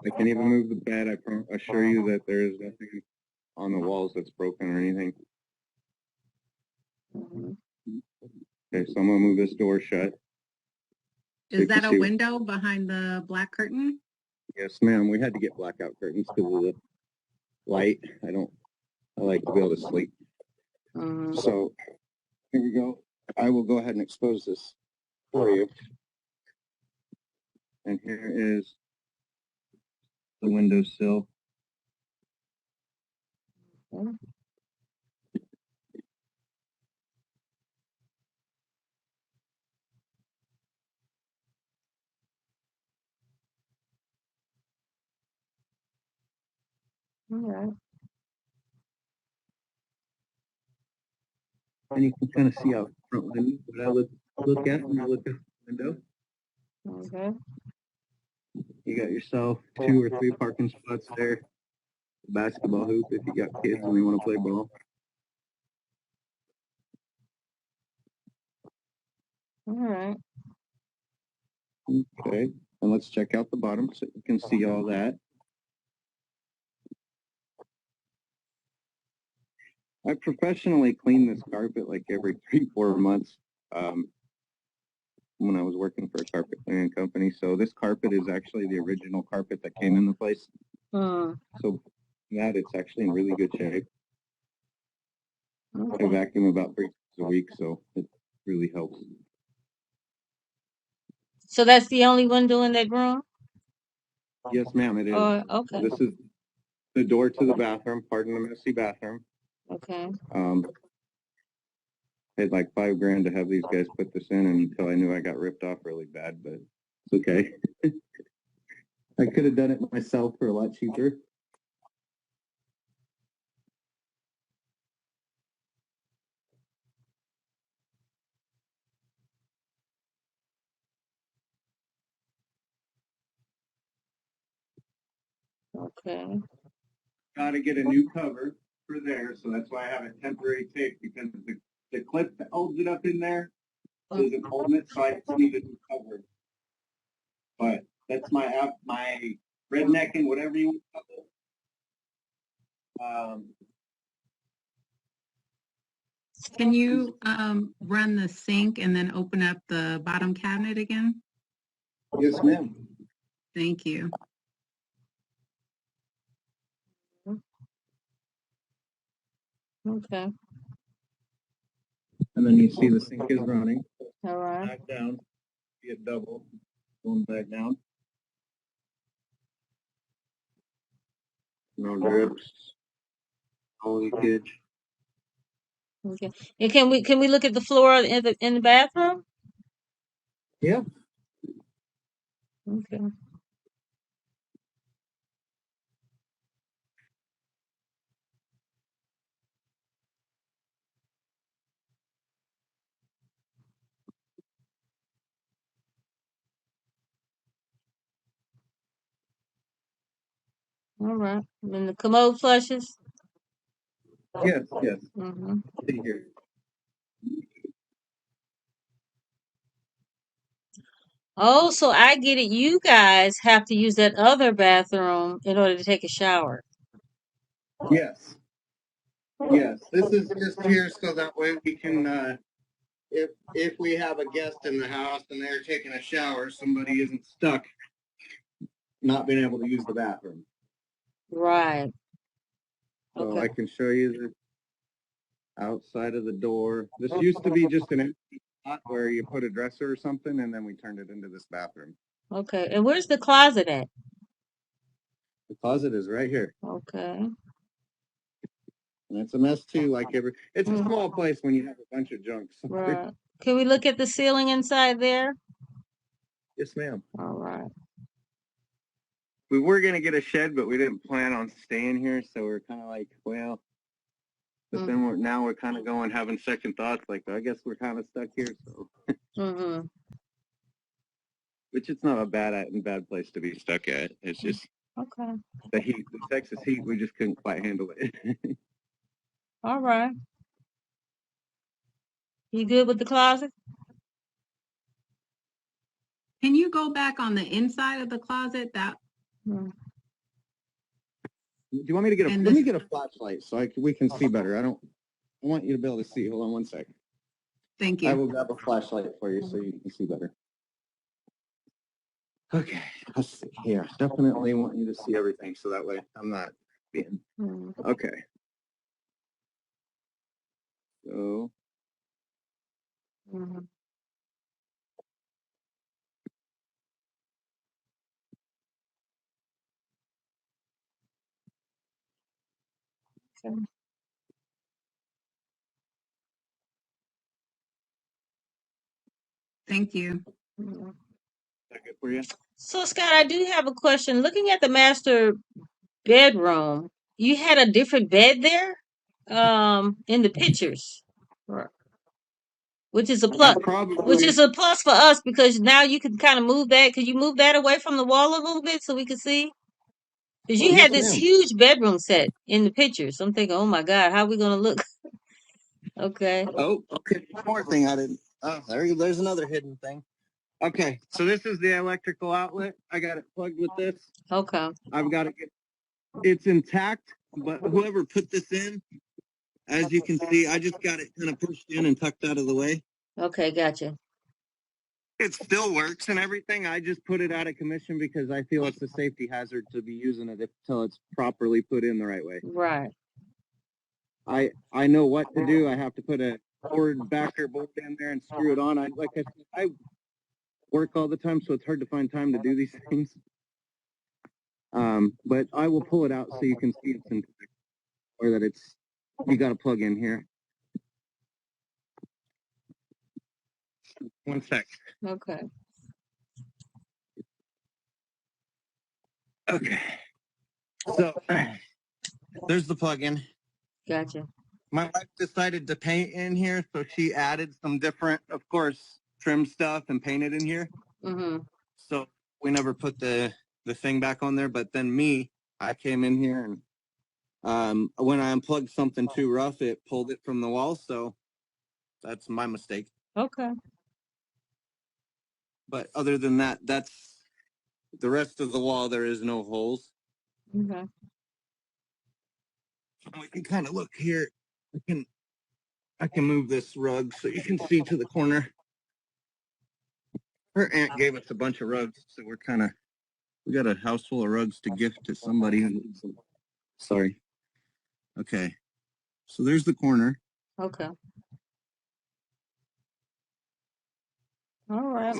I can't even move the bed. I assure you that there is nothing on the walls that's broken or anything. Mhm. Okay, so I'm gonna move this door shut. Is that a window behind the black curtain? Yes, ma'am. We had to get blackout curtains because of the light. I like to be able to sleep. Mhm. So here we go. I will go ahead and expose this for you. And here is the windowsill. Okay. All right. And you can kind of see out front window. What I look at when I look at the window. Okay. You got yourself 2 or 3 parking spots there. Basketball hoop if you got kids and they want to play ball. All right. Okay. And let's check out the bottom so you can see all that. I professionally clean this carpet like every 3-4 months when I was working for a carpet cleaning company. So this carpet is actually the original carpet that came in the place. So that it's actually in really good shape. I vacuum about 3 times a week, so it really helps. So that's the only window in that room? Yes, ma'am, it is. Okay. This is the door to the bathroom. Pardon the messy bathroom. Okay. Paid like $5,000 to have these guys put this in until I knew I got ripped off really bad, but it's okay. I could have done it myself for a lot cheaper. Okay. Got to get a new cover for there, so that's why I have a temporary tape because the clip that holds it up in there isn't holding it, so I just need a new cover. But that's my redneck and whatever you want to call it. Can you run the sink and then open up the bottom cabinet again? Yes, ma'am. Thank you. Okay. And then you see the sink is running. All right. Back down. Get double. Going back down. No drips. No leakage. Okay. And can we look at the floor in the bathroom? Yeah. Okay. All right. And the commode flushes? Yes, yes. Mm-hmm. See here. Oh, so I get it. You guys have to use that other bathroom in order to take a shower. Yes. Yes. This is just here so that way we can if we have a guest in the house and they're taking a shower, somebody isn't stuck not being able to use the bathroom. Right. So Okay. I can show you the outside of the door. This used to be just an empty spot where you put a dresser or something, and then we turned it into this bathroom. Okay. And where's the closet at? The closet is right here. Okay. And it's a mess too, like it's a Mm. small place when you have a bunch of junk. Right. Can we look at the ceiling inside there? Yes, ma'am. All right. We were gonna get a shed, but we didn't plan on staying here, so we're kind of like, well. But then we're kind of going having second thoughts, like I guess we're kind of stuck here. So, Mm-hmm. which it's not a bad place to be stuck at. It's just Okay. the heat, the Texas heat. We just couldn't quite handle it. All right. You good with the closet? Can you go back on the inside of the closet? That Hmm. Do you want me to get a? And Let me this- get a flashlight so we can see better. I want you to be able to see. Hold on one second. Thank I you. will grab a flashlight for you so you can see better. Okay, let's see here. Definitely want you to see everything so that way I'm not being. Hmm. Okay. So Hmm. Okay. Thank you. Hmm. is that good for you? So, Scott, I do have a question. Looking at the master bedroom, you had a different bed there, in the pictures, Right. which is a plus. Which Probably. is a plus for us because now you can kind of move that. Could you move that away from the wall a little bit so we can see? Because you had Yes, this ma'am. huge bedroom set in the pictures. I'm thinking, oh my God, how are we gonna look? Okay. Oh, okay. One more thing I didn't. Oh, there's another hidden thing. Okay, so this is the electrical outlet. I got it plugged with this. Okay. I've got it. It's intact, but whoever put this in, as you can see, I just got it kind of pushed in and tucked out of the way. Okay, gotcha. It still works and everything. I just put it out of commission because I feel it's a safety hazard to be using it until it's properly put in the right way. Right. I know what to do. I have to put a forward backer bolt in there and screw it on. Like I said, I work all the time, so it's hard to find time to do these things. But I will pull it out so you can see it's intact, or that it's you got to plug in here. One sec. Okay. Okay. So there's the plug-in. Gotcha. My wife decided to paint in here, so she added some different, of course, trim stuff and painted in here. Mm-hmm. So we never put the thing back on there. But then I came in here and when I unplugged something too rough, it pulled it from the wall. So that's my mistake. Okay. But other than that, that's the rest of the wall. There is no holes. Okay. We can kind of look here. I can move this rug so you can see to the corner. Her aunt gave us a bunch of rugs, so we got a house full of rugs to gift to somebody who needs them. Sorry. Okay. So there's the corner. Okay. All right.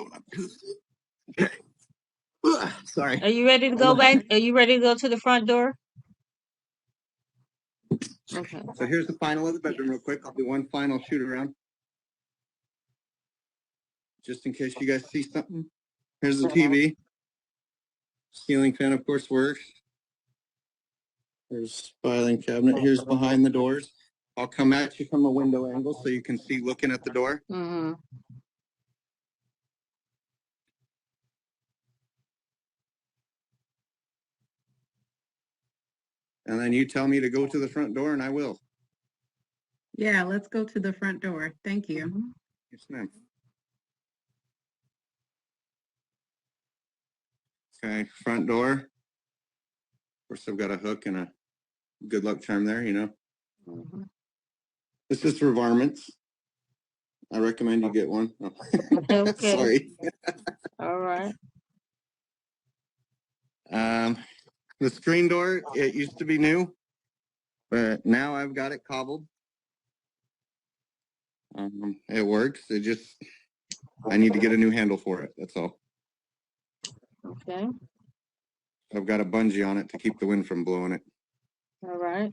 Okay. Sorry. Are you ready to go back? Are you ready to go to the front door? Okay. So here's the final of the bedroom real quick. I'll do one final shoot around. Just in case you guys see something. Here's the TV. Ceiling fan, of course, works. There's filing cabinet. Here's behind the doors. I'll come at you from a window angle so you can see looking at the door. Mm-hmm. And then you tell me to go to the front door and I will. Yeah, let's go to the front door. Thank you. Mm-hmm. Yes, ma'am. Okay, front door. Of course, I've got a hook and a good luck charm there, you know. Mm-hmm. This is for varmints. I recommend you get one. Oh. Okay. Sorry. All right. The screen door, it used to be new, but now I've got it cobbled. It works. I need to get a new handle for it. That's all. Okay. I've got a bungee on it to keep the wind from blowing it. All right.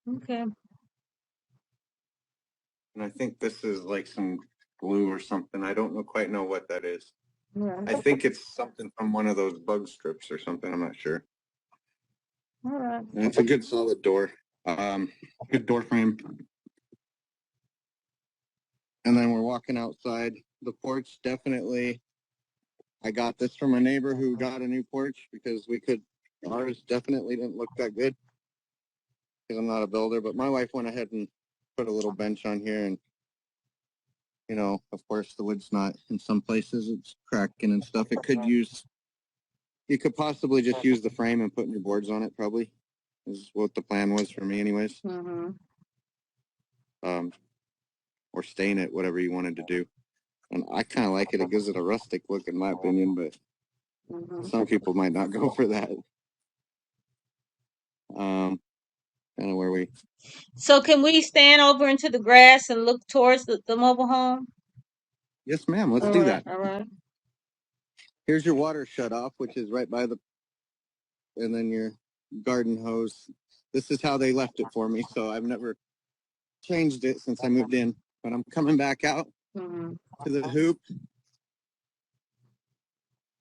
Okay. And I think this is like some glue or something. I don't quite know what that is. All right. I think it's something from one of those bug strips or something. I'm not sure. All right. And it's a good solid door. Good door frame. And then we're walking outside. The porch definitely, I got this from a neighbor who got a new porch because ours definitely didn't look that good because I'm not a builder, but my wife went ahead and put a little bench on here and, of course the wood's not, in some places it's cracking and stuff. You could possibly just use the frame and put new boards on it, probably, is what the plan was for me anyways. Mm-hmm. Or stain it, whatever you wanted to do. And I kind of like it. It gives it a rustic look, in my opinion, but some people might not go for that. Kind of where we. So can we stand over into the grass and look towards the mobile home? Yes, ma'am. Let's do that. All right. Here's your water shut off, which is right by and then your garden hose. This is how they left it for me, so I've never changed it since I moved in. But I'm coming back out to the hoop.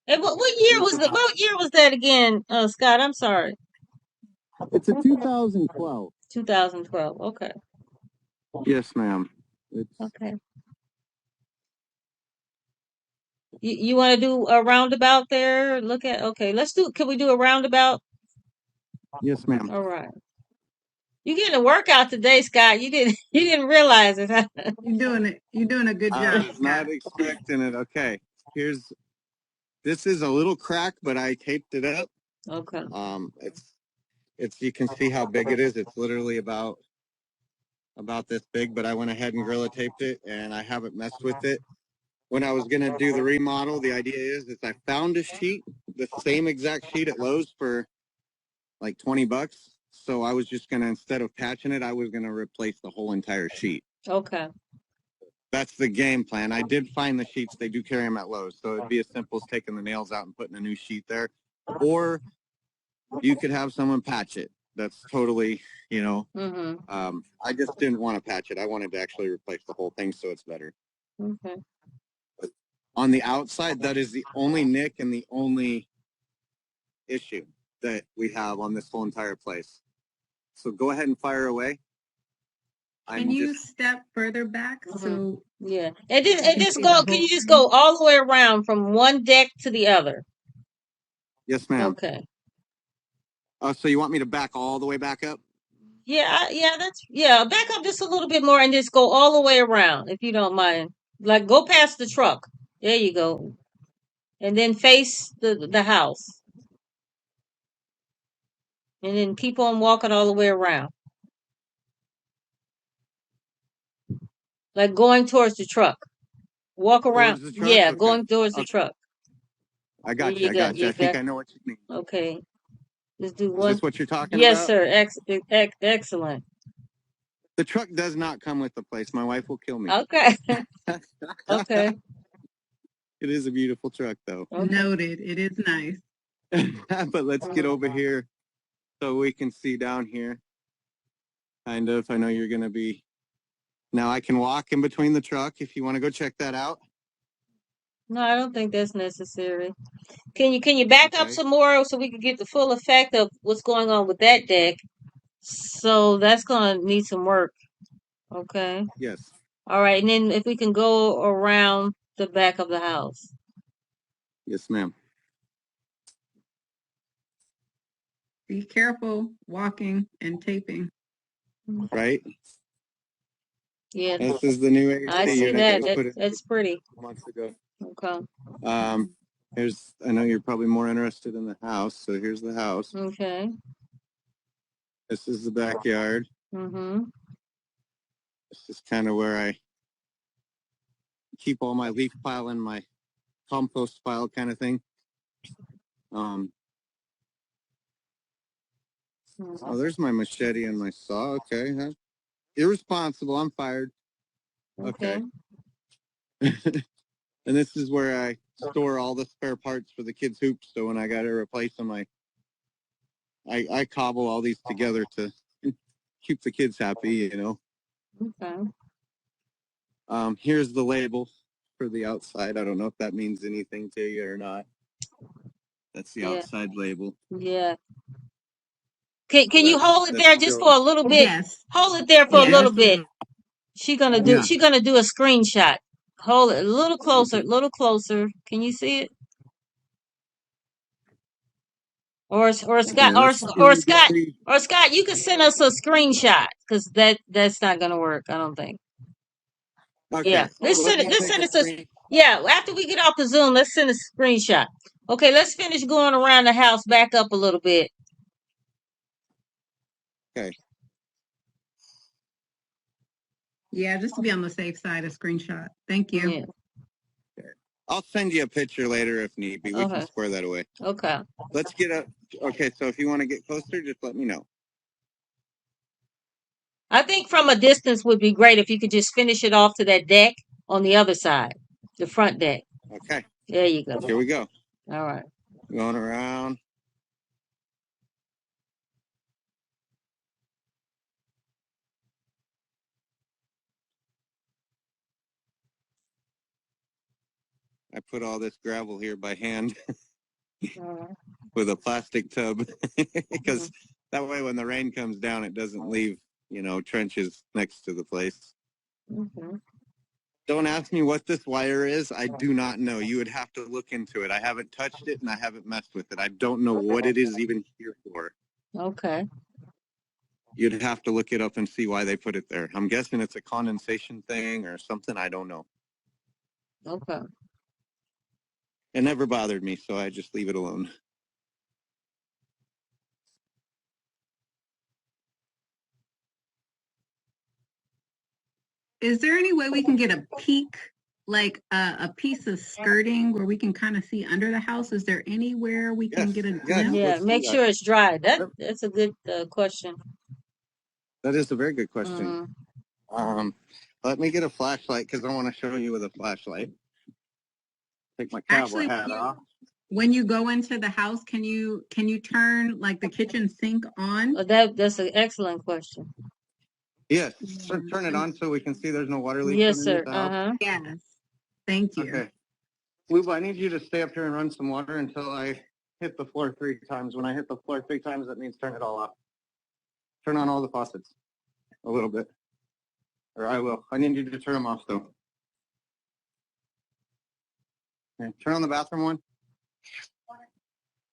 Hey, what year was that again, Scott? I'm sorry. It's a 2012. 2012. Okay. Yes, ma'am. Okay. You want to do a roundabout there? Can we do a roundabout? Yes, ma'am. All right. You're getting a workout today, Scott. You didn't realize it, huh? You're doing a good job. I was not expecting it. Okay. This is a little crack, but I taped it up. Okay. You can see how big it is. It's literally about this big, but I went ahead and Gorilla taped it and I haven't messed with it. When I was going to do the remodel, the idea is I found a sheet, the same exact sheet at Lowe's for like $20. So I was just going to, instead of patching it, I was going to replace the whole entire sheet. Okay. That's the game plan. I did find the sheets. They do carry them at Lowe's. So it'd be as simple as taking the nails out and putting a new sheet there. Or you could have someone patch it. That's totally, I just didn't want to patch it. I wanted to actually replace the whole thing so it's better. Okay. But on the outside, that is the only nick and the only issue that we have on this whole entire place. So go ahead and fire away. Can you step further back? So yeah, and just go. Can you just go all the way around from one deck to the other? Yes, ma'am. Okay. So you want me to back all the way back up? Yeah, back up just a little bit more and just go all the way around, if you don't mind. Like, go past the truck. There you go. And then face the house. And then keep on walking all the way around. Like going towards the truck. Walk around. Towards the truck? Yeah, okay. going towards the truck. I got you. I think I know what you mean. Okay. Just do one. Is this what you're talking yes, about? Yes, sir. Excellent. The truck does not come with the place. My wife will kill me. Okay. Okay. It is a beautiful truck, though. Okay. Noted. It is nice. But let's get over here so we can see down here. Kind of. I know you're going to be. Now I can walk in between the truck if you want to go check that out. No, I don't think that's necessary. Can you back up some more so we can get the full effect of what's going on with that deck? So that's going to need some work. Okay. Yes. All right. And then if we can go around the back of the house. Yes, ma'am. Be careful walking and taping. Right? Yeah. This is the new AC. I see that. That's pretty. Months ago. Okay. I know you're probably more interested in the house, so here's the house. Okay. This is the backyard. Mm-hmm. This is kind of where I keep all my leaf pile and my compost pile kind of thing. Oh, there's my machete and my saw. Okay. Huh? Irresponsible. I'm fired. Okay. And this is where I store all the spare parts for the kids' hoops. So when I got to replace them, I cobble all these together to keep the kids happy, Okay. Here's the label for the outside. I don't know if that means anything to you or not. That's the outside label. Yeah. Can you hold it there just for a little bit? Yes. Hold it there for a little bit. She's gonna do a screenshot. Hold it a little closer, Can you see it? Or Okay, Scott, let's see if or Scott, you can send us a screenshot because that's not gonna work. I don't think. Yeah, Okay, let me let's take send a us a screen. yeah. After we get off the Zoom, let's send a screenshot. Okay, let's finish going around the house. Back up a little bit. Okay, Yeah, just to be on the safe side, a screenshot. Thank you. Yeah. I'll send you a picture later if need be. We can Okay. square that away. Okay. Let's get up. Okay, so if you want to get closer, just let me know. I think from a distance would be great if you could just finish it off to that deck on the other side, the front deck. Okay, There you go. here we go. All right. Going around. I put all this gravel here by hand All right. with a plastic tub because Mhm. that way when the rain comes down, it doesn't leave, trenches next to the place. Mhm. Don't ask me what this wire is. I do not know. You would have to look into it. I haven't touched it and I haven't messed with it. I don't know what it is even here for. Okay. You'd have to look it up and see why they put it there. I'm guessing it's a condensation thing or something. I don't know. Okay. It never bothered me, so I just leave it alone. Is there any way we can get a peek, like a piece of skirting where we can kind of see under the house? Is there anywhere we can get a glimpse? Yeah. Let's do Make that. sure it's dry. That's a good question. That is a very good question. Mhm. Let me get a flashlight because I want to show you with a flashlight. Take my cowboy Actually, hat off. when you go into the house, can you turn like the kitchen sink on? That's an excellent question. Yes, turn it on so we can see there's no water leaks Yes, underneath sir. the house. Uh-huh. Yes. Thank you. Okay. Lube, I need you to stay up here and run some water until I hit the floor 3 times. When I hit the floor 3 times, that means turn it all off. Turn on all the faucets a little bit. Or I will. I need you to turn them off though. Okay. Turn on the bathroom one.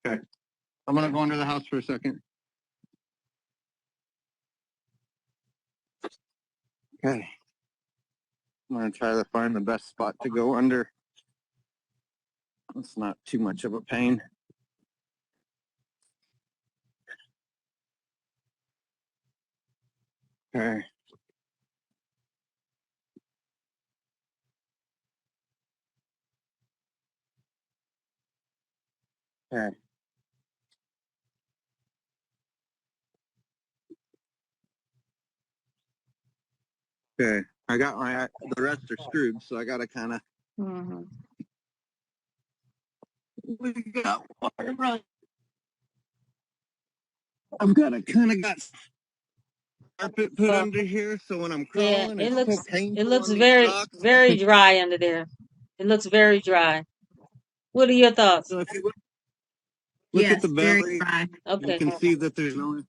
Okay. I'm gonna go under the house for a second. Okay. I'm gonna try to find the best spot to go under. It's not too much of a pain. Okay. Okay. Okay. I got the rest are screwed, so I gotta kind of. Mhm. We got water right. I've got a kind of got carpet put under here, so when I'm Yeah, crawling, it it's so looks painful on these socks. very dry under there. It looks very dry. What are your thoughts? So if you look at Yes, the very belly, dry you Okay. can see that there's no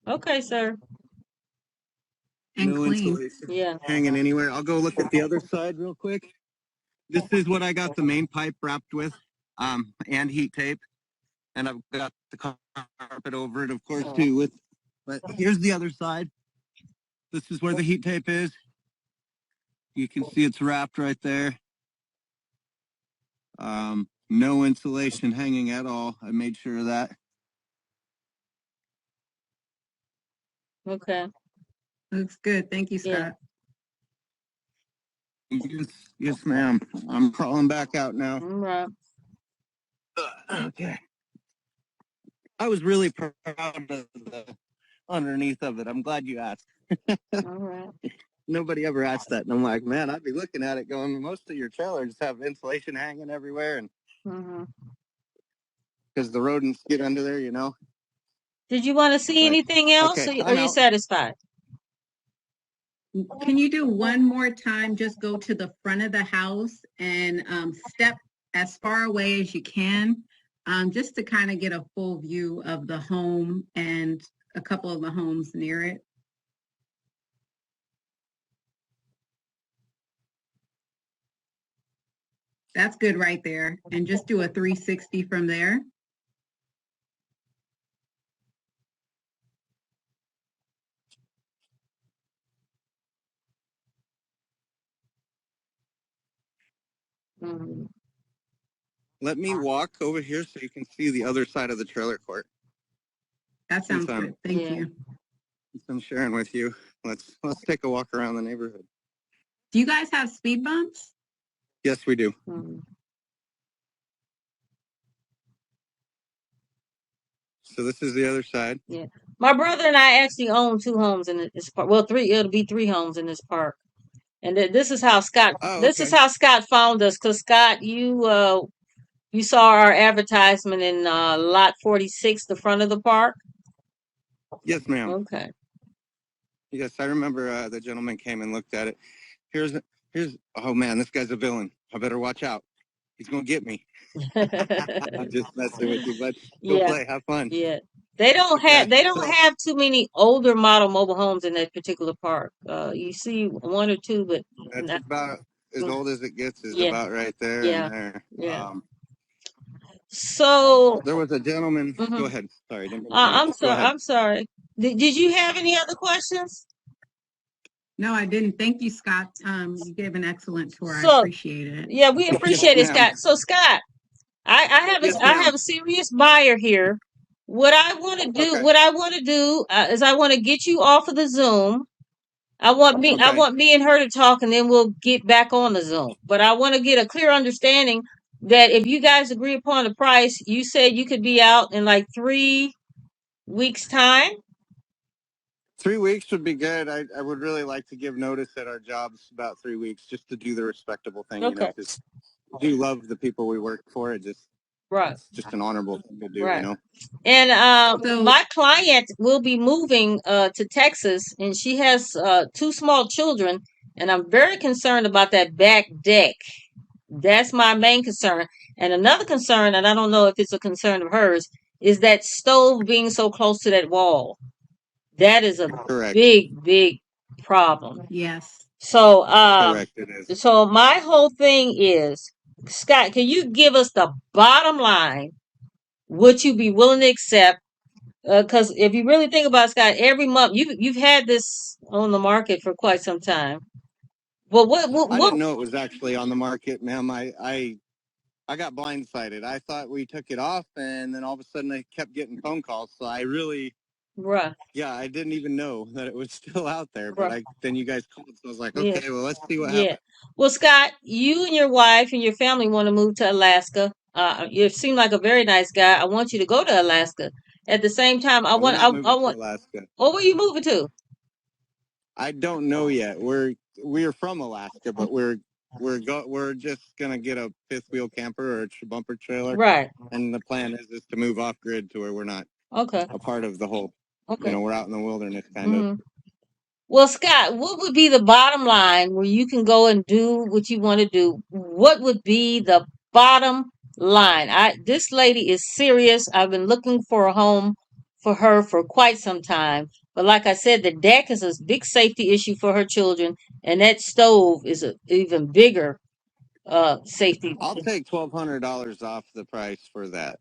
Okay, sir. and clean. insulation Yeah. hanging anywhere. I'll go look at the other side real quick. This is what I got the main pipe wrapped with, and heat tape, and I've got the carpet over it, of course, too. But here's the other side. This is where the heat tape is. You can see it's wrapped right there. No insulation hanging at all. I made sure of that. Okay. Looks good. Thank you, Yeah. Scott. Yes, ma'am. I'm crawling back out now. All right. Okay. I was really proud of the underneath of it. I'm glad you asked. All right. Nobody ever asked that. And I'm like, man, I'd be looking at it going, most of your trailers have insulation hanging everywhere. And Mhm. because the rodents get under there, Did you want to see But, anything else, okay, or are I'm you out. satisfied? Can you do one more time? Just go to the front of the house and step as far away as you can, just to kind of get a full view of the home and a couple of the homes near it. That's good right there. And just do a 360 from there. Mhm. Let me walk over here so you can see the other side of the trailer court. That sounds Since good. Thank Yeah. you. I'm sharing with you, let's take a walk around the neighborhood. Do you guys have speed bumps? Yes, we do. Mhm. So this is the other side. Yeah. My brother and I actually own 2 homes in this park. Well, 3. It'll be 3 homes in this park. And this is how Scott. Oh, This is okay. how Scott found us. Cause Scott, you saw our advertisement in lot 46, the front of the park. Yes, ma'am. Okay. Yes, I remember the gentleman came and looked at it. Here's, oh man, this guy's a villain. I better watch out. He's going to get me. I'm just messing with you, but go Yeah. play. Have fun. Yeah. They don't Okay. have too many older model mobile homes in that particular park. You see 1 or 2, but That's not. about as old as it gets, is Yeah. about right there and Yeah. there. Yeah. So, There was a gentleman. Go mhm. ahead. Sorry, didn't mean to interrupt. Go ahead. I'm sorry. Did you have any other questions? No, I didn't. Thank you, Scott. You gave an excellent tour. I So, appreciate it. yeah, we Yes, appreciate it, ma'am. Scott. So, Scott, Yes, I ma'am. have a serious buyer here. What I want to do, Okay. is I want to get you off of the Zoom. I Okay. want me and her to talk, and then we'll get back on the Zoom. But I want to get a clear understanding that if you guys agree upon the price, you said you could be out in like 3 weeks' time. 3 weeks would be good. I would really like to give notice at our jobs about 3 weeks just to do the respectable thing, Okay. because we do love the people we work for. Right. It's just an honorable thing to do, Right. And So, my client will be moving to Texas, and she has 2 small children, and I'm very concerned about that back deck. That's my main concern. And another concern, and I don't know if it's a concern of hers, is that stove being so close to that wall. That is a Correct. big problem. yes. So Correct. It is. so my whole thing is, Scott, can you give us the bottom line? Would you be willing to accept? Because if you really think about it, Scott, every month you've had this on the market for quite some time. Well, I didn't know it was actually on the market, ma'am. I got blindsided. I thought we took it off, and then all of a sudden I kept getting phone calls. So I really, right, yeah, I didn't even know that it was still out there. But right, then you guys called, so I was like, yeah, okay, well, let's see what yeah. happens. Well, Scott, you and your wife and your family want to move to Alaska. You seem like a very nice guy. I want you to go to Alaska. At the same time, We're not moving I to want. Alaska. Oh, where you moving to? I don't know yet. We're from Alaska, but we're just gonna get a fifth wheel camper or a bumper trailer, Right. and the plan is to move off grid to where we're not Okay. a part of the whole. Okay. We're out in the wilderness, kind of. Well, Scott, what would be the bottom line where you can go and do what you want to do? What would be the bottom line? This lady is serious. I've been looking for a home for her for quite some time. But like I said, the deck is a big safety issue for her children, and that stove is a even bigger safety. I'll take $1,200 off the price for that.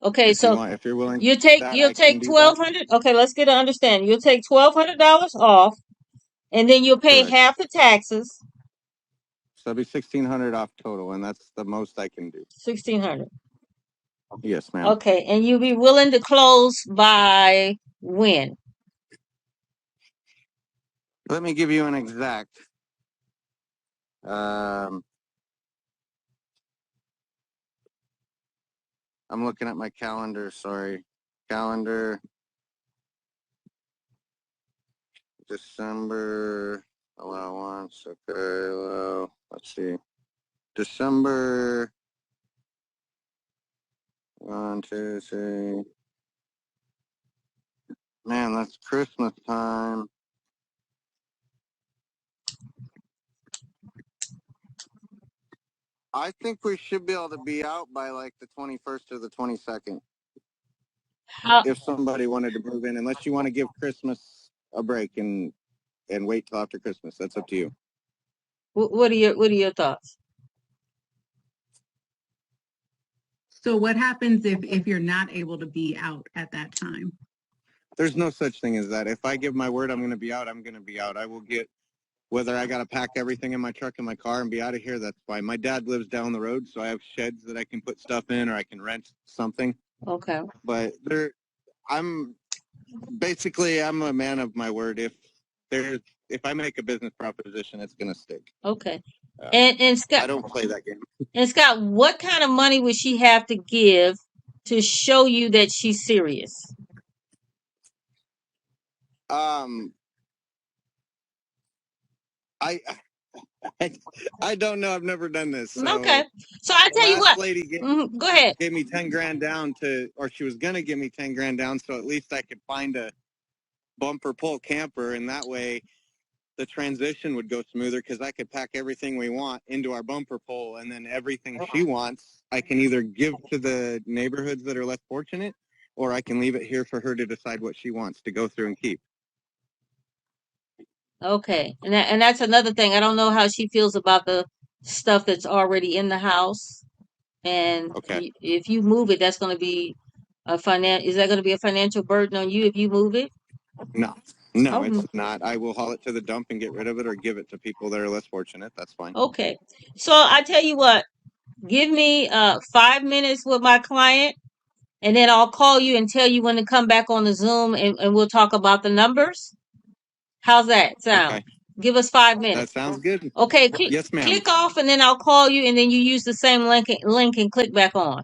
Okay, so If you're willing to do that, you'll I can take do that. 1,200. Okay, let's get an understanding. You'll take $1,200 off, and then you'll pay Correct. half the taxes. So it'll be 1,600 off total, and that's the most I can do. 1,600. Yes, ma'am. Okay, and you'll be willing to close by when? Let me give you an exact. I'm looking at my calendar. Sorry, calendar. December allowance. Okay, well, let's see. December 1, 2, 3. Man, that's Christmas time. I think we should be able to be out by like the 21st or the 22nd. How, If somebody wanted to move in, unless you want to give Christmas a break and wait till after Christmas. That's up to you. what are your thoughts? So what happens if you're not able to be out at that time? There's no such thing as that. If I give my word I'm going to be out, I'm going to be out. I will get Whether I got to pack everything in my truck and my car and be out of here, that's fine. My dad lives down the road, so I have sheds that I can put stuff in, or I can rent something. Okay. But I'm a man of my word. If I make a business proposition, it's gonna stick. Okay. And I Scott, don't play that game. and Scott, what kind of money would she have to give to show you that she's serious? I I don't know. I've never done this. So Okay. So I tell you last what. lady Go ahead. gave me 10 grand down or she was gonna give me 10 grand down, so at least I could find a bumper pull camper, and that way the transition would go smoother because I could pack everything we want into our bumper pull, and then everything she wants I can either give to the neighborhoods that are less fortunate, or I can leave it here for her to decide what she wants to go through and keep. Okay. And that's another thing. I don't know how she feels about the stuff that's already in the house. And Okay. if you move it, that's going to be is that going to be a financial burden on you if you move it? No, Oh, it's not. I will haul it to the dump and get rid of it, or give it to people that are less fortunate. That's fine. okay. So I tell you what, give me 5 minutes with my client, and then I'll call you and tell you when to come back on the Zoom, and we'll talk about the numbers. How's that sound? Okay. Give us 5 That minutes. sounds good. Okay, Yes, ma'am. click off, and then I'll call you, and then you use the same link and click back on.